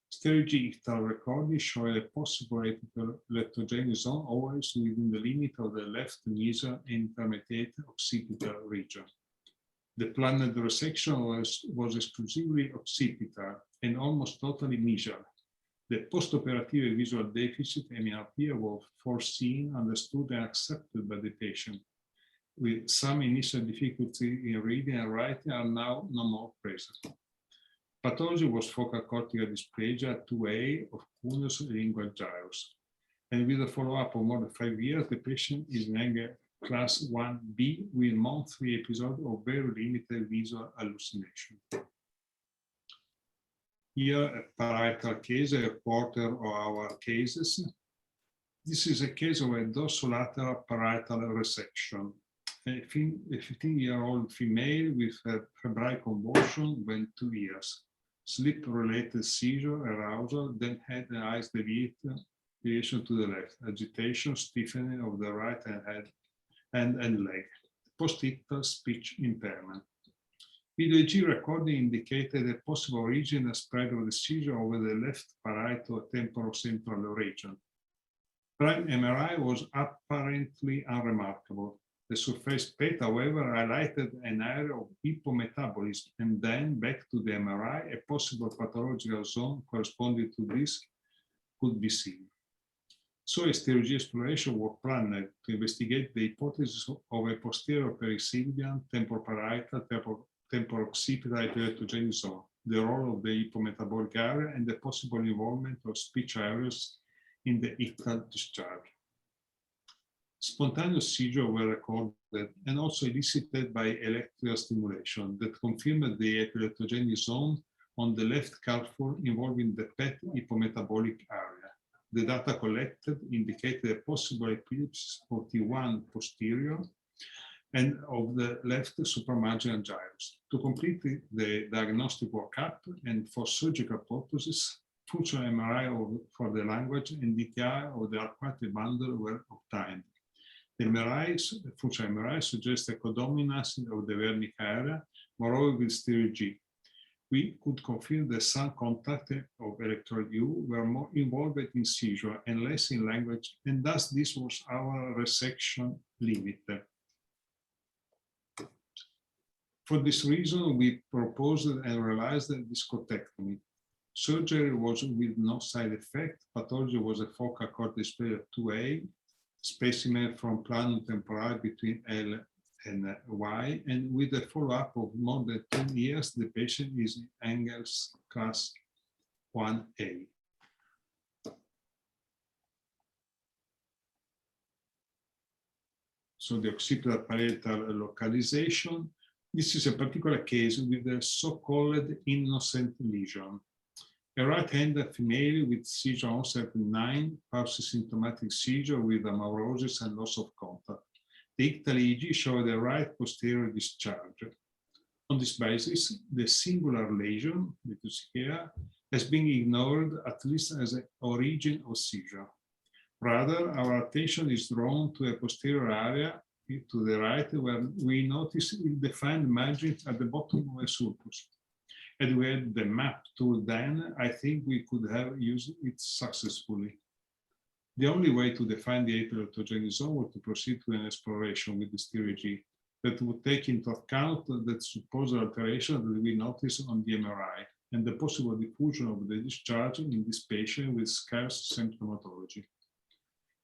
Stereo-G ictal recording showed a possible epileptogenic zone always within the limit of the left mesial intermediate occipital region. The planned resection was exclusively occipital and almost totally mesial. The postoperative visual deficit and myopia were foreseen, understood, and accepted by the patient, with some initial difficulty in reading and writing are now no more present. Pathology was focal cortical dysplasia 2A of Kuhn's lingual gyrus. And with a follow-up of more than 5 years, the patient is in angle class 1B with monthly episode of very limited visual hallucination. Here, a parietal case, a quarter of our cases. This is a case of a dorsolateral parietal resection. A 15-year-old female with a febrile convulsion went 2 years. Sleep-related seizure, arousal, then had the eyes deviation to the left, agitation, stiffening of the right hand and leg, post-ictal speech impairment. Video EEG recording indicated a possible origin and spread of the seizure over the left parietal temporal-central region. Prime MRI was apparently unremarkable. The surface PET, however, highlighted an area of hypometabolism, and then back to the MRI, a possible pathological zone corresponding to this could be seen. So a stereology exploration was planned to investigate the hypothesis of a posterior pericylian temporoparietal temporoccipital epileptogenic zone, the role of the hypometabolic area, and the possible involvement of speech areas in the ictal discharge. Spontaneous seizures were recorded and also elicited by electrical stimulation that confirmed the epileptogenic zone on the left carpal involving the PET hypometabolic area. The data collected indicated a possible epilepsy of T1 posterior and of the left supramarginal gyrus. To complete the diagnostic workup and for surgical purposes, functional MRI for the language and DTI of the aquatic bundle were obtained. The functional MRI suggests a codominance of the Wernicke area, moreover with stereology. We could confirm that some contact of electrode U were more involved in seizure and less in language, and thus this was our resection limit. For this reason, we proposed and realized this cortectomy. Surgery was with no side effect. Pathology was a focal cortex failure 2A, specimen from planum temporale between L and Y, and with a follow-up of more than 10 years, the patient is in Engels class 1A. So the occipital parietal localization. This is a particular case with a so-called innocent lesion. A right-handed female with seizure onset at 9, paucisymptomatic seizure with amaurosis and loss of contact. The ictal EEG showed a right posterior discharge. On this basis, the singular lesion, that you see here, has been ignored at least as an origin of seizure. Rather, our attention is drawn to a posterior area to the right where we notice ill-defined margins at the bottom of a sulcus. Had we had the map tool then, I think we could have used it successfully. The only way to define the epileptogenic zone was to proceed to an exploration with the stereology that would take into account the supposed alteration that we notice on the MRI and the possible diffusion of the discharge in this patient with scarce symptomatology.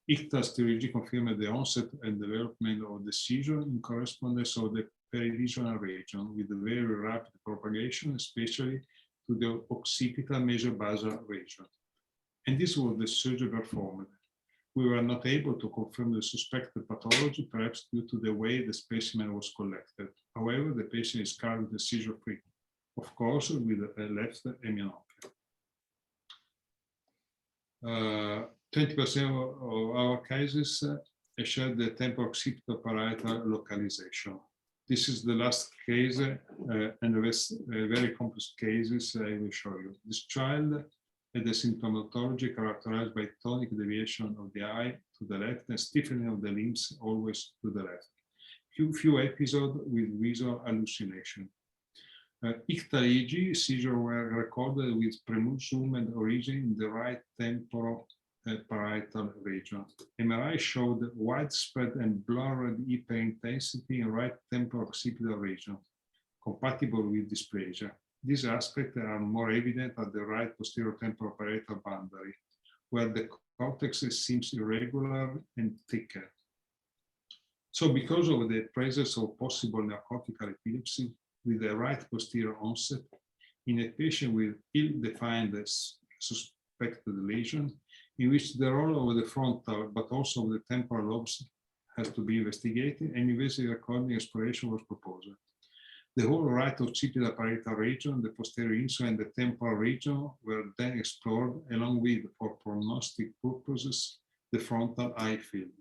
Ictal stereology confirmed the onset and development of the seizure in correspondence of the perilegional region with a very rapid propagation, especially to the occipital major basal region. And this was the surgery performed. We were not able to confirm the suspected pathology, perhaps due to the way the specimen was collected. However, the patient is currently seizure-free, of course, with a left hemianopia. 20% of our cases showed the temporal-occipital parietal localization. This is the last case, and the rest very complex cases I will show you. This child had a symptomatology characterized by tonic deviation of the eye to the left and stiffening of the limbs always to the left. Few episodes with visual hallucination. Ictal EEG seizures were recorded with presumed origin in the right temporal parietal region. MRI showed widespread and blurred hyperintensity in right temporal occipital region, compatible with dysplasia. These aspects are more evident at the right posterior temporal parietal boundary, where the cortex seems irregular and thicker. So because of the presence of possible neocortical epilepsy with a right posterior onset in a patient with ill-defined suspected lesion, in which the role of the frontal but also of the temporal lobes has to be investigated, and invasive recording exploration was proposed. The whole right occipital parietal region, the posterior insula, and the temporal region were then explored, along with, for prognostic purposes, the frontal eye field.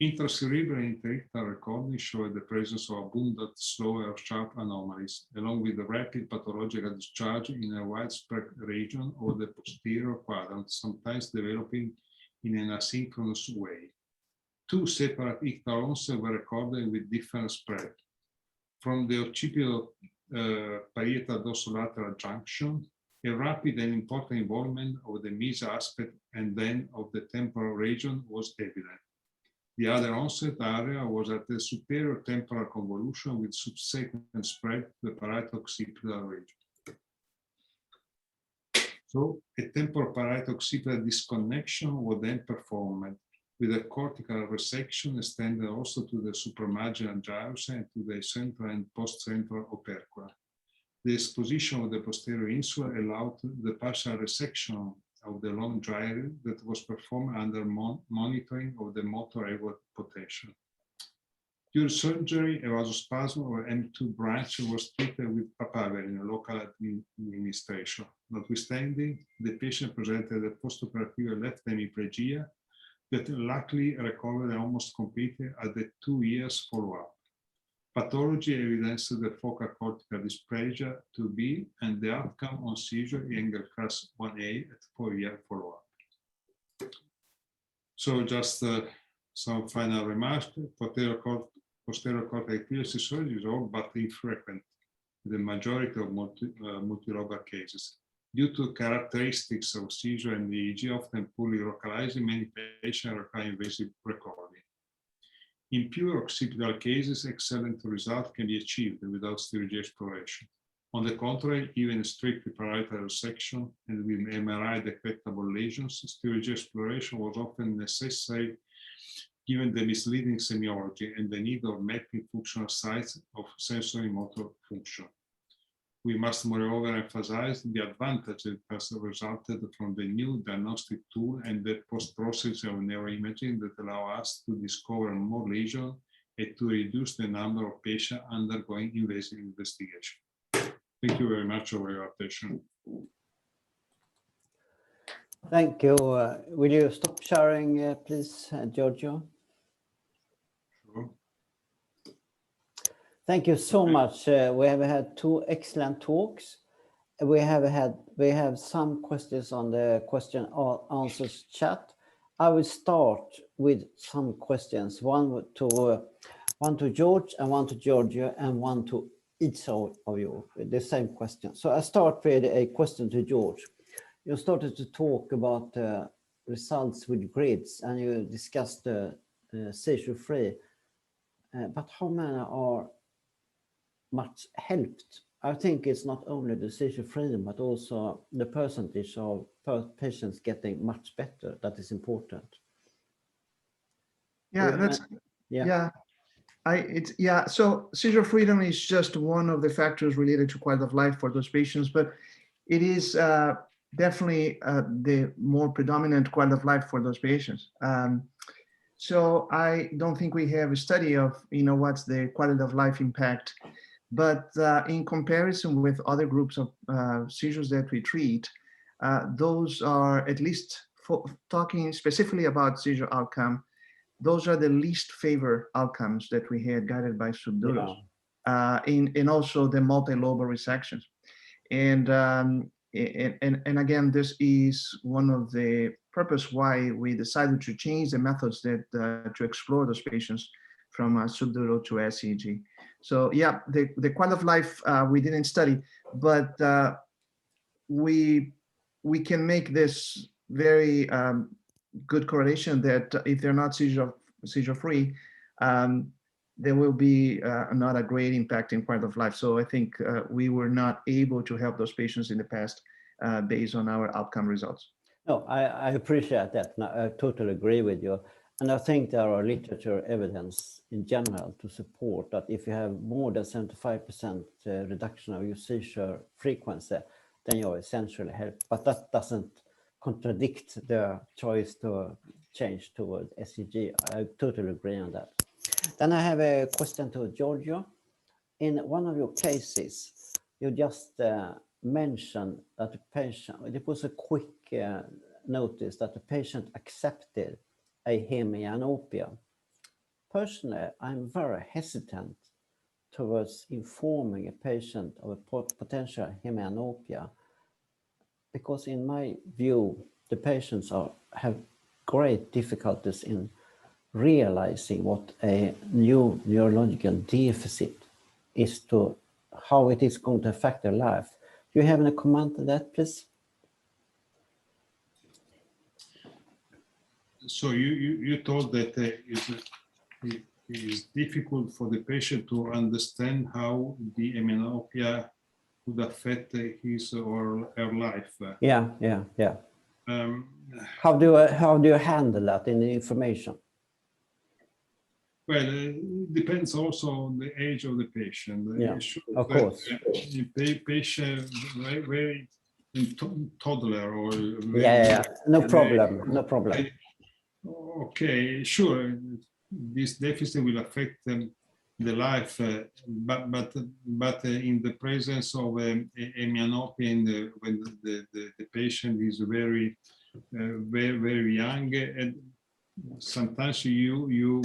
Intracerebral and interictal recording showed the presence of abundant, slow or sharp anomalies, along with the rapid pathological discharge in a widespread region of the posterior quadrant, sometimes developing in an asynchronous way. Two separate ictal onsets were recorded with different spread. From the occipital parietal dorsolateral junction, a rapid and important involvement of the mesial aspect and then of the temporal region was evident. The other onset area was at the superior temporal convolution with subsequent spread to the parieto-occipital region. So a temporal parieto-occipital disconnection was then performed with a cortical resection extended also to the supramarginal gyrus and to the central and post-central opercula. The exposition of the posterior insula allowed the partial resection of the long gyrus that was performed under monitoring of the motor ergo potential. During surgery, a vasospasm of M2 branch was treated with papaverine, local administration. Notwithstanding, the patient presented a postoperative left hemiplegia that luckily recovered almost completely at the 2 years follow-up. Pathology evidenced the focal cortical dysplasia 2B and the outcome on seizure in class 1A at 4-year follow-up. So just some final remarks. Posterior cortex epilepsy surgery is all but infrequent in the majority of multilobar cases. Due to characteristics of seizure and EEG often poorly localized, many patients require invasive recovery. In pure occipital cases, excellent results can be achieved without steerage exploration. On the contrary, even strictly parietal resection and with MRI detectable lesions, steerage exploration was often necessary given the misleading semiology and the need of mapping functional sites of sensory motor function. We must moreover emphasize the advantage that has resulted from the new diagnostic tool and the post-processing of neuroimaging that allow us to discover more lesions and to reduce the number of patients undergoing invasive investigation. Thank you very much for your attention. Thank you. Will you stop sharing, please, Giorgio? Sure. Thank you so much. We have had 2 excellent talks. We have some questions on the question or answers chat. I will start with some questions, one to George and one to Giorgio and one to each of you, the same question. So I start with a question to George. You started to talk about results with grids and you discussed the seizure-free, but how many are much helped? I think it's not only the seizure freedom, but also the percentage of patients getting much better that is important. Yeah, So seizure freedom is just one of the factors related to quality of life for those patients, but it is definitely the more predominant quality of life for those patients. So I don't think we have a study of, what's the quality of life impact, but in comparison with other groups of seizures that we treat, those are, at least talking specifically about seizure outcome, those are the least favored outcomes that we had guided by subdural, and also the multi-lobar resections. And again, this is one of the purpose why we decided to change the methods that to explore those patients from subdural to SEEG. So yeah, the quality of life we didn't study, but we can make this very good correlation that if they're not seizure free, there will be not a great impact in quality of life. So I think we were not able to help those patients in the past based on our outcome results. No, I appreciate that. I totally agree with you. And I think there are literature evidence in general to support that if you have more than 75% reduction of your seizure frequency, then you're essentially helped. But that doesn't contradict the choice to change toward SEG. I totally agree on that. Then I have a question to Giorgio. In one of your cases, you just mentioned that the patient, it was a quick notice that the patient accepted a hemianopia. Personally, I'm very hesitant towards informing a patient of a potential hemianopia because in my view, the patients have great difficulties in realizing what a new neurological deficit is, to how it is going to affect their life. Do you have any comment on that, please? So you told that it is difficult for the patient to understand how the hemianopia would affect his or her life. Yeah. Um, How do you handle that in the information? Well, it depends also on the age of the patient. Yeah, Sure of that, course. Patient very toddler or Yeah. No very- problem. Okay, sure. This deficit will affect the life, but in the presence of a myopia, when the patient is very young, and sometimes you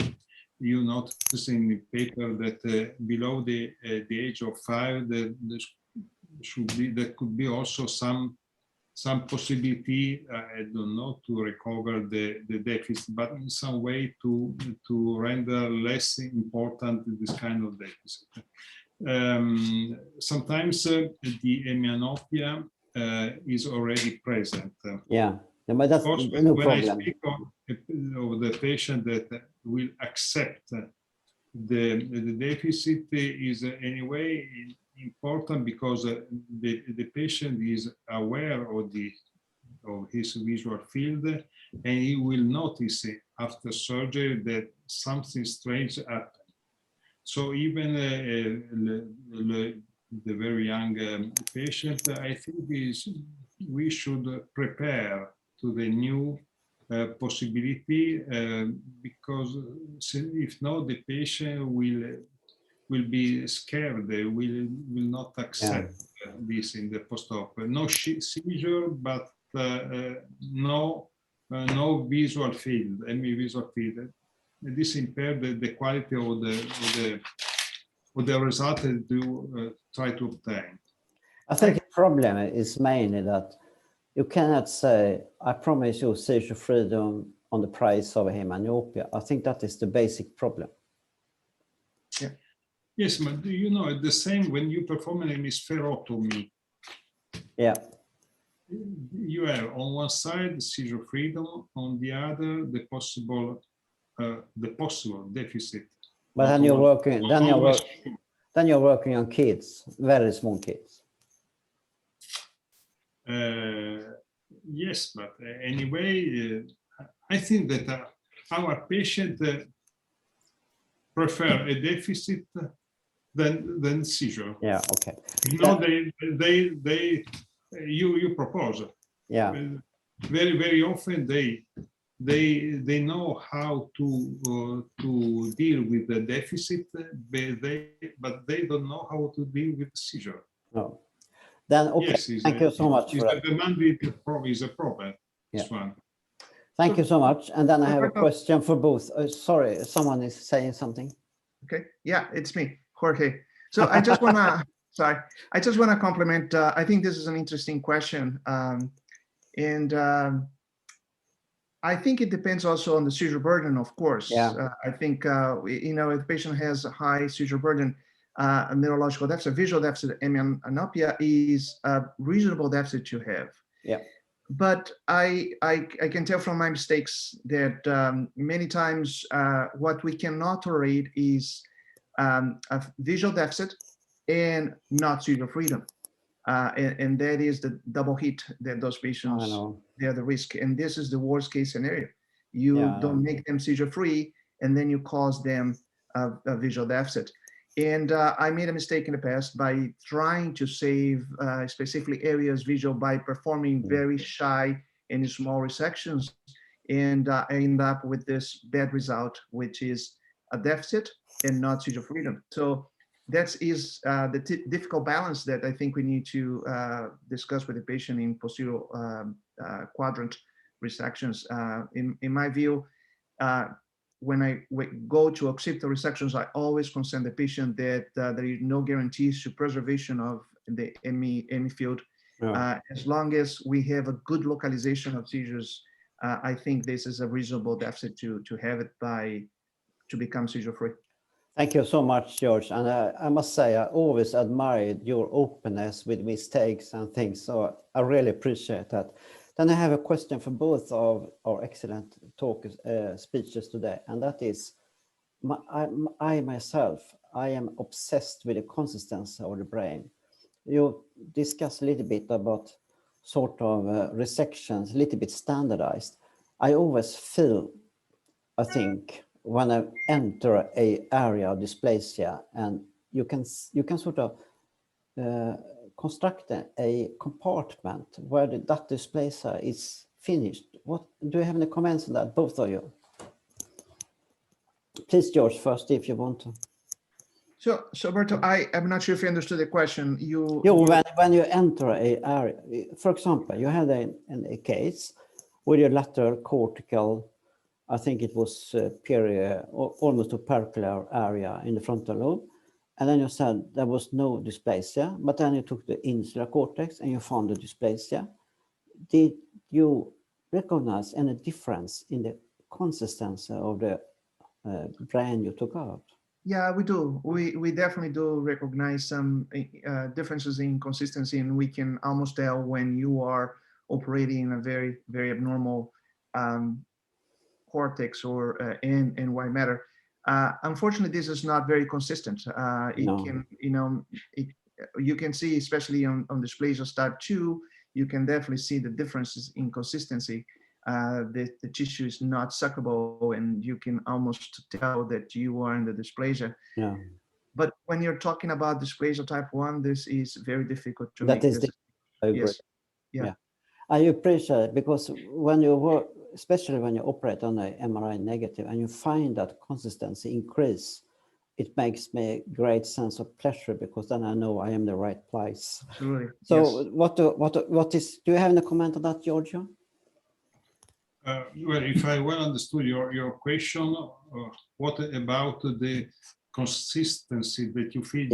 notice in the paper that below the age of 5, there could be also some possibility, I don't know, to recover the deficit, but in some way to render less important this kind of deficit. Sometimes the hemianopia is already present. Yeah, but that's Of course, no when I problem. speak of the patient that will accept the deficit is anyway important because the patient is aware of his visual field, and he will notice after surgery that something strange happened. So even the very young patient, I think we should prepare to the new possibility, because if not, the patient will be scared. They will not accept this in the post-op. No seizure, but no visual field, any visual field. This impaired the quality of the result that you try to obtain. I think the problem is mainly that you cannot say, I promise you seizure freedom on the price of hemianopia. I think that is the basic problem. Yeah. Yes, but you know, the same when you perform an hemispherotomy. Yeah. You have on one side seizure freedom, on the other the possible deficit. But then you're working on kids, very small kids. Yes, but anyway, I think that our patient prefer a deficit than seizure. Yeah, okay. You know, you propose. Yeah. Very often they know how to deal with the deficit, but they don't know how to deal with seizure. No. Then okay. Yes, Thank you so much for that. The mandate is a problem. Yeah. This one. Thank you so much. And then I have a question for both. Sorry, someone is saying something. Okay, yeah, it's me, Jorge. So I just want to, sorry, I just want to compliment, I think this is an interesting question. I think it depends also on the seizure burden, of course. Yeah. I think, you know, if the patient has a high seizure burden, a neurological deficit, visual deficit, hemianopia is a reasonable deficit to have. Yeah. But I can tell from my mistakes that many times what we cannot tolerate is a visual deficit and not seizure freedom. And that is the double hit that those patients, they're the risk. And this is the worst case scenario. You don't make them seizure free, and then you cause them a visual deficit. And I made a mistake in the past by trying to save specifically areas visual by performing very shy and small resections. And I end up with this bad result, which is a deficit and not seizure freedom. So that is the difficult balance that I think we need to discuss with the patient in posterior quadrant resections. In my view, when I go to occipital resections, I always concern the patient that there is no guarantees to preservation of the hemi field. As long as we have a good localization of seizures, I think this is a reasonable deficit to have it to become seizure free. Thank you so much, George. And I must say, I always admired your openness with mistakes and things. So I really appreciate that. Then I have a question for both of our excellent speeches today, and that is, I myself, I am obsessed with the consistency of the brain. You discussed a little bit about sort of resections, a little bit standardized. I always feel, I think, when I enter a area of dysplasia, and you can sort of construct a compartment where that dysplasia is finished. What do you have any comments on that, both of you? Please, George, first, if you want to. So Berto, I'm not sure if you understood the question. When you enter a area, for example, you had a case with your lateral cortical, I think it was superior, almost a peripheral area in the frontal lobe. And then you said there was no dysplasia, but then you took the insular cortex and you found the dysplasia. Did you recognize any difference in the consistency of the brain you took out? Yeah, we do. We definitely do recognize some differences in consistency, and we can almost tell when you are operating in a very, very abnormal cortex or in white matter. Unfortunately, this is not very consistent. Can, you can see, especially on dysplasia type 2, you can definitely see the differences in consistency. The tissue is not suckable, and you can almost tell that you are in the dysplasia. Yeah. But when you're talking about dysplasia type 1, this is very difficult to make. I agree. Yes. Yeah. I appreciate it, because when you work, especially when you operate on an MRI negative and you find that consistency increase, it makes me a great sense of pleasure, because then I know I am in the right place. Absolutely. So yes. Do you have any comment on that, Giorgio? Well, if I well understood your question, what about the consistency that you feel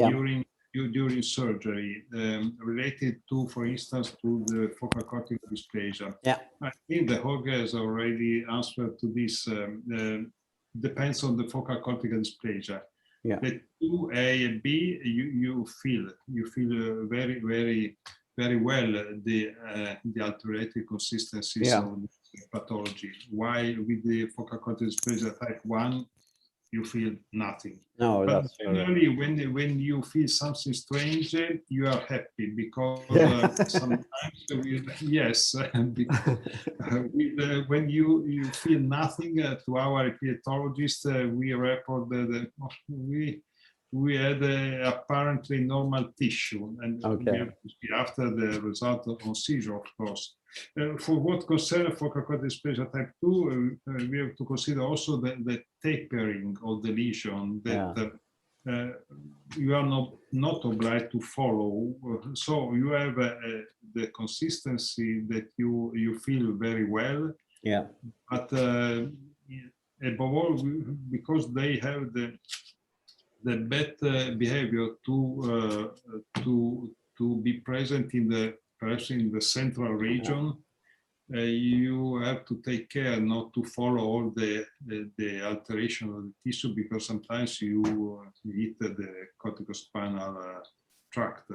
during surgery, related to, for instance, to the focal cortical dysplasia? Yeah. I think the Jorge has already answered to this. Depends on the focal cortical dysplasia. Yeah. The 2A and B, you feel very, very, very well the alterated consistencies of the pathology. While with the focal cortical dysplasia type 1, you feel nothing. No, but that's generally when you feel something strange, you are happy, because sometimes when you feel nothing, to our epileptologist, we report that we had apparently normal tissue, and we have to see after the result on seizure, of course. For what concerns focal cortical dysplasia type 2, we have to consider also the tapering of the lesion that you are not obliged to follow. So you have the consistency that you feel very well. Yeah. But above all, because they have the better behavior to be present perhaps in the central region, you have to take care not to follow all the alteration of the tissue, because sometimes you hit the corticospinal tract.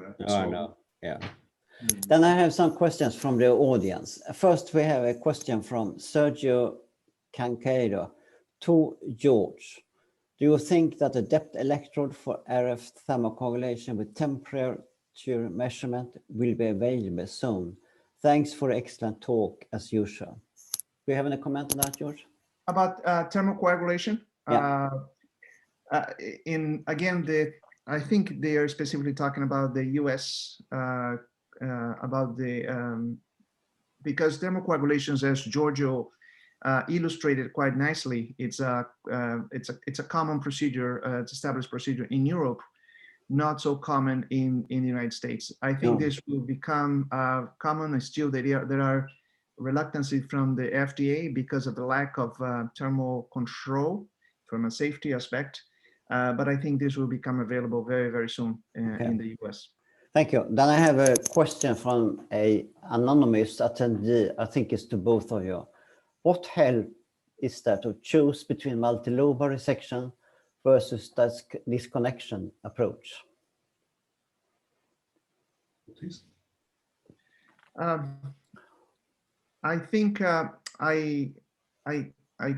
Then I have some questions from the audience. First, we have a question from Sergio Canqueiro to George. Do you think that a depth electrode for RF thermocoagulation with temperature measurement will be available soon? Thanks for excellent talk, as usual. Do you have any comment on that, George? About thermocoagulation? Yeah. I think they are specifically talking about the US, because thermocoagulations, as Giorgio illustrated quite nicely, it's a common procedure, it's established procedure in Europe, not so common in the United States. I think this will become common, and still there are reluctances from the FDA because of the lack of thermal control from a safety aspect. But I think this will become available very, very soon in the US. Thank you. Then I have a question from an anonymous attendee. I think it's to both of you. What help is there to choose between multi-lobar resection versus disconnection approach? I think I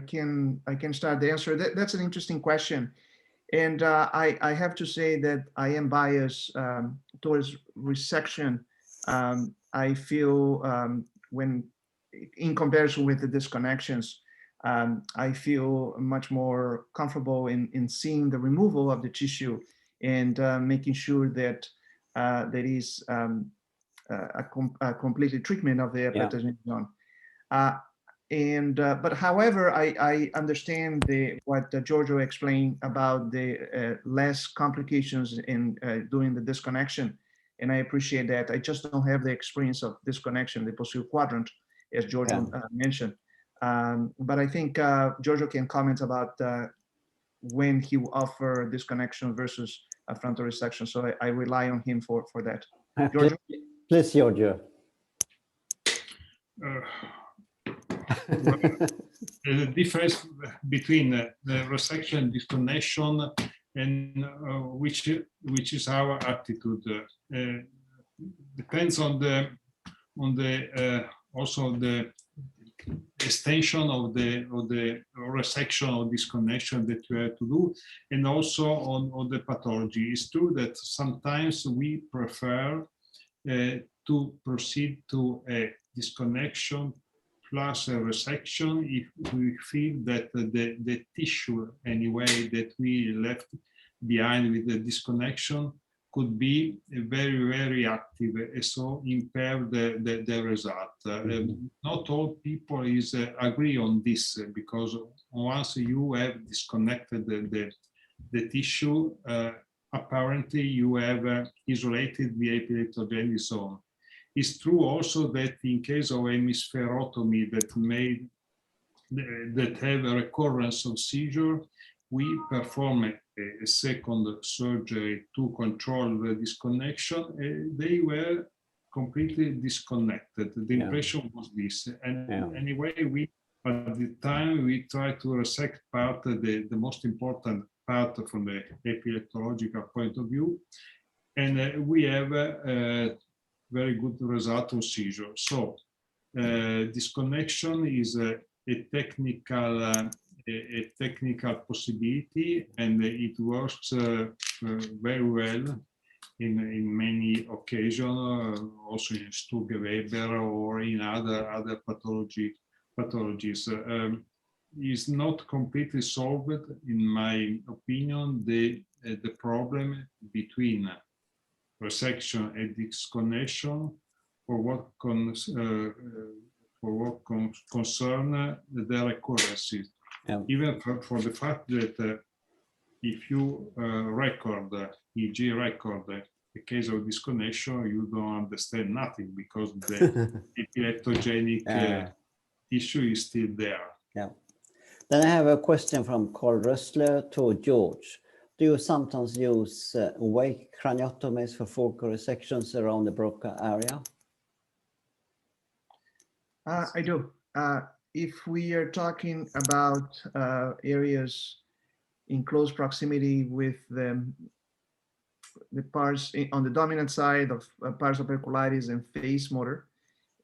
can start the answer. That's an interesting question, and I have to say that I am biased towards resection. I feel when in comparison with the disconnections, I feel much more comfortable in seeing the removal of the tissue and making sure that there is a completely treatment of the epileptic zone. But however, I understand what Giorgio explained about the less complications in doing the disconnection, and I appreciate that. I just don't have the experience of disconnection, the posterior quadrant, as Giorgio mentioned. But I think Giorgio can comment about when he will offer disconnection versus a frontal resection. So I rely on him for that. Giorgio? Please, Giorgio. The difference between the resection and disconnection, and which is our attitude, depends on the also the extension of the resection or disconnection that you have to do, and also on the pathology. It's true that sometimes we prefer to proceed to a disconnection plus a resection if we feel that the tissue anyway that we left behind with the disconnection could be very, very active, and so impair the result. Not all people agree on this, because once you have disconnected the tissue, apparently you have isolated the epileptogenic zone. It's true also that in case of hemispherotomy that have a recurrence of seizure, we perform a second surgery to control the disconnection. They were completely disconnected. The impression was this. And anyway, at the time, we tried to resect part, the most important part from the epileptological point of view. And we have very good result on seizure. So disconnection is a technical possibility, and it works very well in many occasions, also in Sturge-Weber or in other pathologies. Is not completely solved, in my opinion, the problem between resection and disconnection for what concern the recurrences. Even for the fact that if you record, EG record, the case of disconnection, you don't understand nothing, because the epileptogenic tissue is still there. Then I have a question from Carl Rössler to George. Do you sometimes use awake craniotomies for focal resections around the Broca area? I do. If we are talking about areas in close proximity with the pars on the dominant side of pars operculitis and face motor,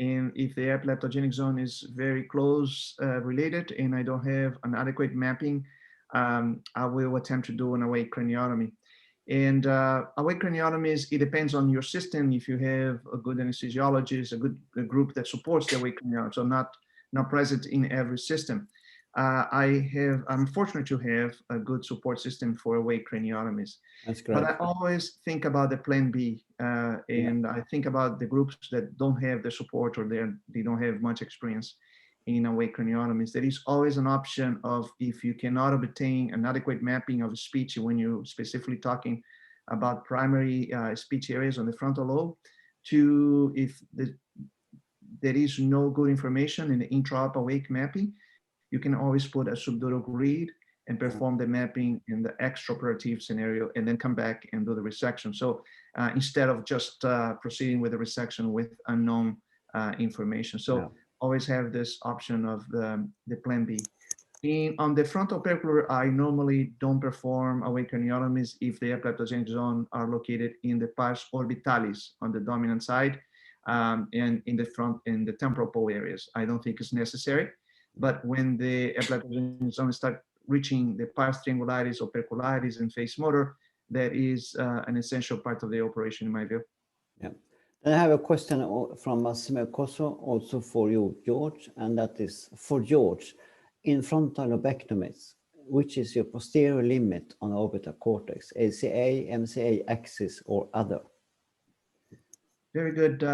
and if the epileptogenic zone is very close related and I don't have an adequate mapping, I will attempt to do an awake craniotomy. And awake craniotomies, it depends on your system. If you have a good anesthesiologist, a group that supports the awake craniotomy, so not present in every system. I'm fortunate to have a good support system for awake craniotomies. That's great. But I always think about the plan B, and I think about the groups that don't have the support, or they don't have much experience in awake craniotomies. There is always an option of, if you cannot obtain an adequate mapping of speech when you're specifically talking about primary speech areas on the frontal lobe, to, if there is no good information in the intraop awake mapping, you can always put a subdural grid and perform the mapping in the extraoperative scenario, and then come back and do the resection. So instead of just proceeding with the resection with unknown information. So always have this option of the plan B. On the frontal opercular, I normally don't perform awake craniotomies if the epileptogenic zone are located in the pars orbitalis on the dominant side. and in the front, in the temporal pole areas. I don't think it's necessary, but when the epileptogenic zones start reaching the pars triangularis, opercularis, and face motor, that is an essential part of the operation, in my view. Yeah. Then I have a question from Massimo Cosso, also for you, George, and that is for George. In frontal lobectomies, which is your posterior limit on orbital cortex, ACA, MCA axis, or other? Very good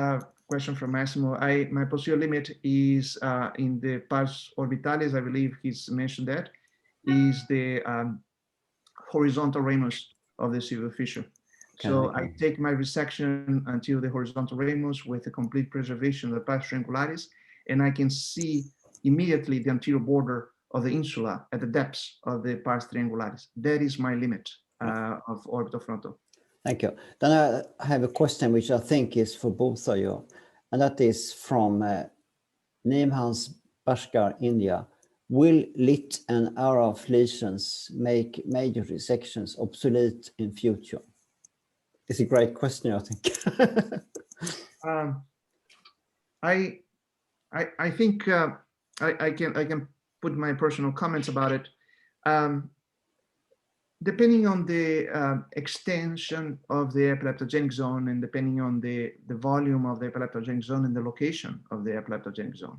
question from Massimo. My posterior limit is in the pars orbitalis, I believe he's mentioned that, is the horizontal ramus of the superficial. So I take my resection until the horizontal ramus with a complete preservation of the pars triangularis, and I can see immediately the anterior border of the insula at the depths of the pars triangularis. That is my limit of orbital frontal. Thank you. Then I have a question which I think is for both of you, and that is from Neemhans Bhaskar, India. Will lit and RF lesions make major resections obsolete in future? It's a great question, I think. I think I can put my personal comments about it. Depending on the extension of the epileptogenic zone and depending on the volume of the epileptogenic zone and the location of the epileptogenic zone.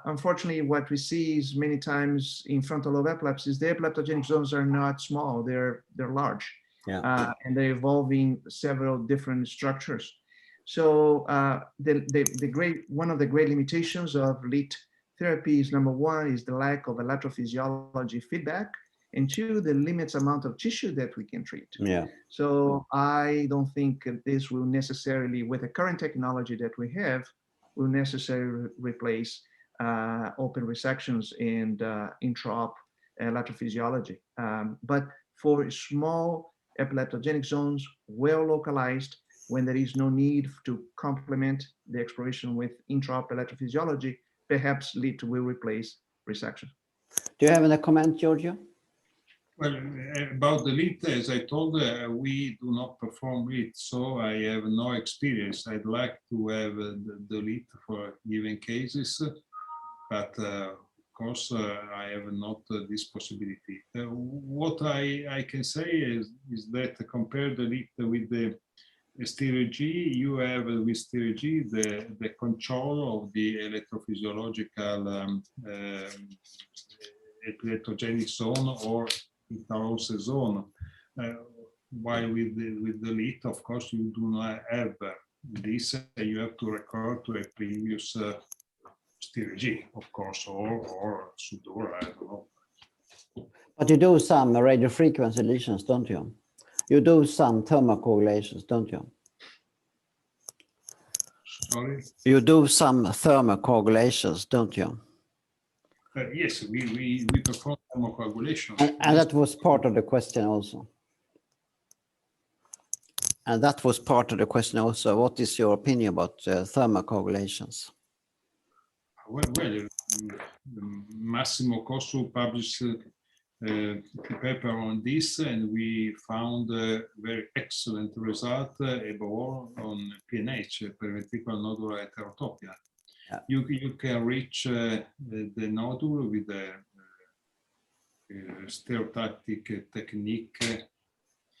Unfortunately, what we see is many times in frontal lobe epilepsies, the epileptogenic zones are not small, they're large. Yeah. And they're evolving several different structures. So one of the great limitations of lit therapy is, number one, is the lack of electrophysiology feedback, and two, the limits amount of tissue that we can treat. Yeah. So I don't think this will necessarily, with the current technology that we have, will necessarily replace open resections and intraop electrophysiology. But for small epileptogenic zones, well localized, when there is no need to complement the exploration with intraop electrophysiology, perhaps lit will replace resection. Do you have any comment, Giorgio? Well, about the lit, as I told, we do not perform lit, so I have no experience. I'd like to have the lit for given cases, but of course, I have not this possibility. What I can say is that compare the lit with the stereo G, you have with stereo G the control of the electrophysiological epileptogenic zone or interosseous zone, while with the lit, of course, you do not have this. You have to recur to a previous stereo G, of course, or Sudor, I don't know. But you do some radio frequency lesions, don't you? You do some thermocoagulations, don't you? Sorry? You do some thermocoagulations, don't you? Yes, we perform thermocoagulation. And that was part of the question also. And that was part of the question also. What is your opinion about thermocoagulations? Well, Massimo Cosso published a paper on this, and we found a very excellent result, above all on PNH, periventricular nodular heterotopia. Yeah. You can reach the nodule with a stereotactic technique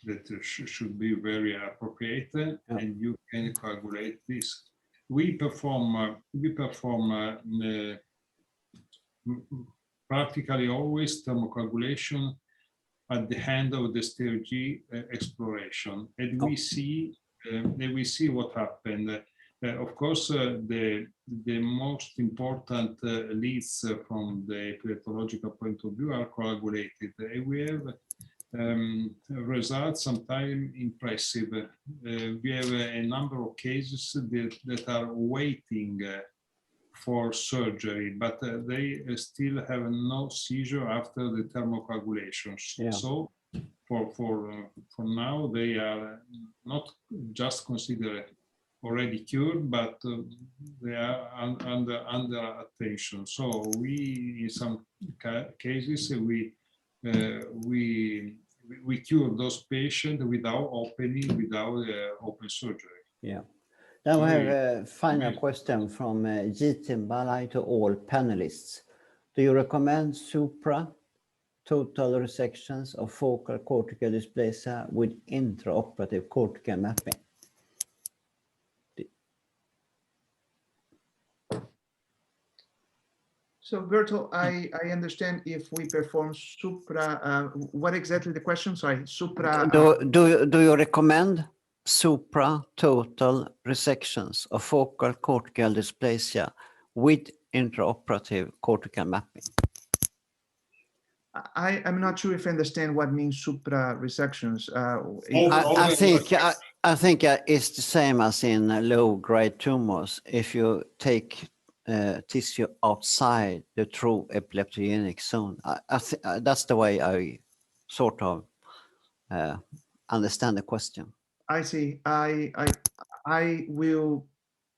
that should be very appropriate, and you can coagulate this. We perform practically always thermocoagulation at the end of the stereo G exploration, and we see what happened. Of course, the most important leads from the epileptological point of view are coagulated. We have results sometimes impressive. We have a number of cases that are waiting for surgery, but they still have no seizure after the thermocoagulations. Yeah. So for now, they are not just considered already cured, but they are under attention. So we, in some cases, we cure those patients without open surgery. Yeah. Now we have Sorry. a final question from Jitin Balai to all panelists. Do you recommend supra total resections of focal cortical dysplasia with intraoperative cortical mapping? So Berto, I understand if we perform supra, what exactly the question? Sorry, supra. Do you recommend supra total resections of focal cortical dysplasia with intraoperative cortical mapping? I am not sure if I understand what means supra resections. I think it's the same as in low-grade tumors. If you take tissue outside the true epileptogenic zone, that's the way I sort of understand the question. I see.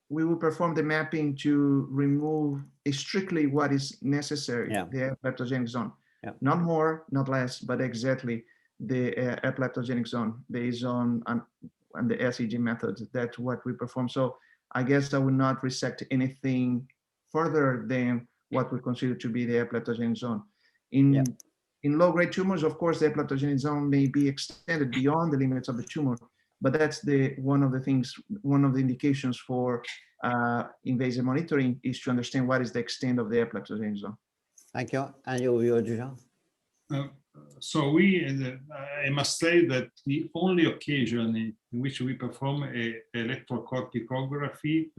We will perform the mapping to remove strictly what is necessary, the epileptogenic zone. Not more, not less, but exactly the epileptogenic zone based on the SEG methods. That's what we perform. So I guess I will not resect anything further than what we consider to be the epileptogenic zone. In low-grade tumors, of course, the epileptogenic zone may be extended beyond the limits of the tumor, but that's one of the indications for invasive monitoring is to understand what is the extent of the epileptogenic zone. Thank you. And you, John? So I must say that the only occasion in which we perform a electrocorticography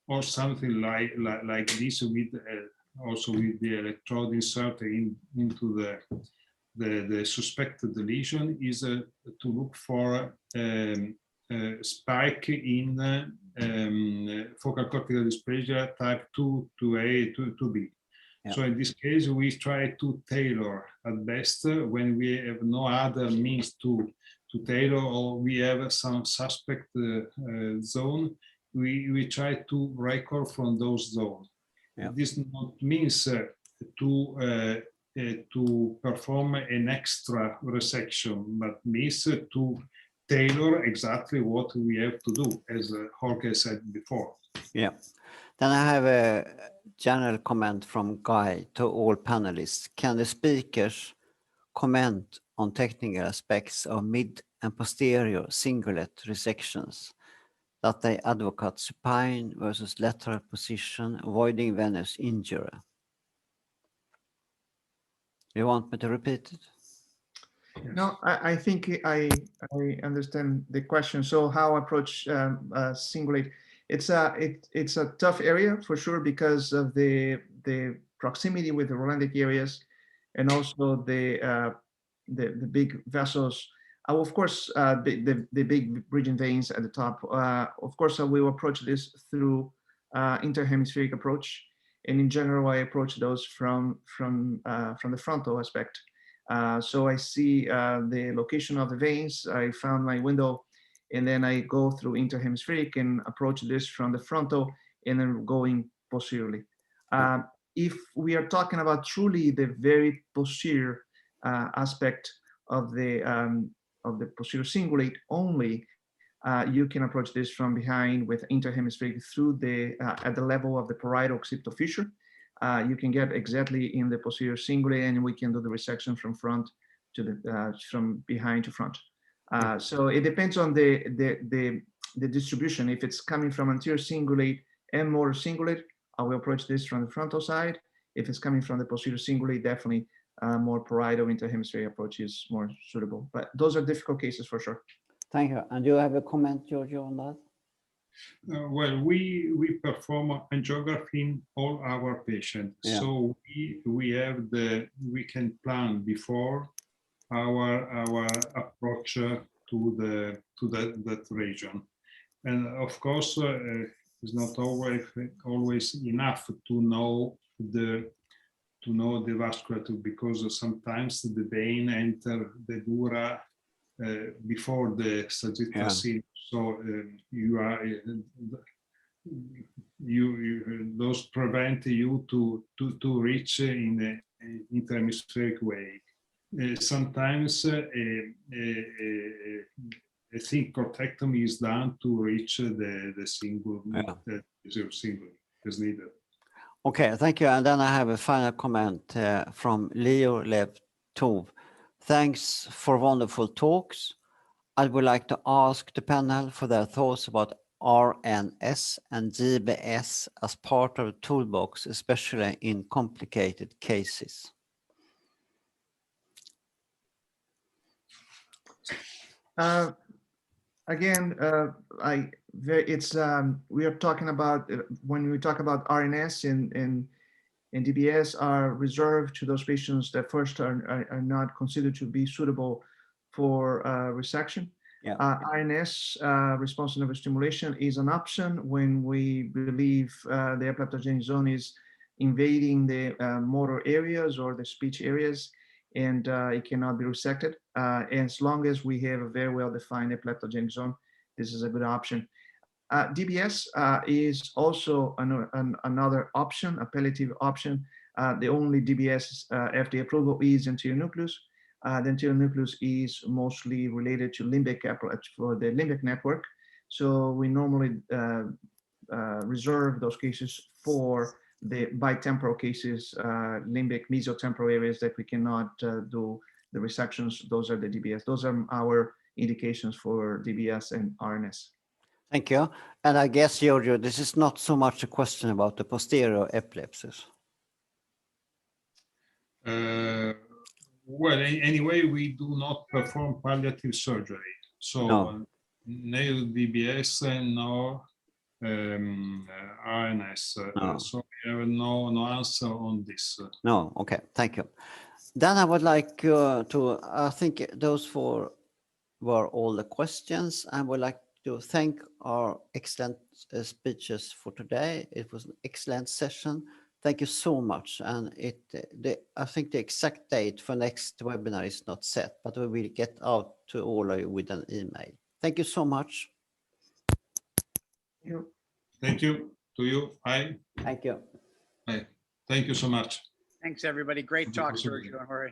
or something like this with also with the electrode inserted into the suspected lesion is to look for spike in focal cortical dysplasia type 2, 2A, 2B. So in this case, we try to tailor at best when we have no other means to tailor, or we have some suspect zone, we try to record from those zones. This not means to perform an extra resection, but means to tailor exactly what we have to do, as Jorge said before. Yeah. Then I have a general comment from Guy to all panelists. Can the speakers comment on technical aspects of mid and posterior cingulate resections, that they advocate supine versus lateral position, avoiding venous injury? You want me to repeat it? No, I think I understand the question. So how approach cingulate? It's a tough area for sure because of the proximity with the Rolandic areas, and also the big vessels. Of course, the big bridging veins at the top. Of course, we will approach this through interhemispheric approach, and in general, I approach those from the frontal aspect. So I see the location of the veins. I found my window, and then I go through interhemispheric and approach this from the frontal, and then going posteriorly. If we are talking about truly the very posterior aspect of the posterior cingulate only, you can approach this from behind with interhemispheric through at the level of the parietal occipital fissure. You can get exactly in the posterior cingulate, and we can do the resection from front to from behind to front. So it depends on the distribution. If it's coming from anterior cingulate and motor cingulate, I will approach this from the frontal side. If it's coming from the posterior cingulate, definitely more parietal interhemispheric approach is more suitable. But those are difficult cases for sure. Thank you. And do you have a comment, Giorgio, on that? Well, we perform angiography in all our patients, so we can plan before our approach to that region, and of course it's not always enough to know the vasculature, because sometimes the vein enter the dura before the sagittal scene. So those prevent you to reach in the interhemispheric way. Sometimes a I think cortectomy is done to reach the single, Yeah. the single is needed. Okay, thank you. And then I have a final comment from Leo Lev Tov. Thanks for wonderful talks. I would like to ask the panel for their thoughts about RNS and GBS as part of the toolbox, especially in complicated cases. Again, we are talking about when we talk about RNS and DBS are reserved to those patients that first are not considered to be suitable for resection. Yeah. RNS, responsive nervous stimulation, is an option when we believe the epileptogenic zone is invading the motor areas or the speech areas, and it cannot be resected. As long as we have a very well-defined epileptogenic zone, this is a good option. DBS is also another option, a palliative option. The only DBS FDA approval is anterior nucleus. The anterior nucleus is mostly related to limbic epilepsy for the limbic network. So we normally reserve those cases for the bitemporal cases, limbic mesotemporal areas that we cannot do the resections. Those are the DBS. Those are our indications for DBS and RNS. Thank you. And I guess, Giorgio, this is not so much a question about the posterior epilepsies. Well, anyway, we do not perform palliative surgery. So No. no DBS and no RNS. No. So we have no answer on this. No, okay, thank you. Then I would like I think those four were all the questions. I would like to thank our excellent speeches for today. It was an excellent session. Thank you so much. And I think the exact date for next webinar is not set, but we will get out to all of you with an email. Thank you so much. Thank you to you. Bye. Thank you. Bye. Thank you so much. Thanks, everybody. Great talk, Sergio and Jorge.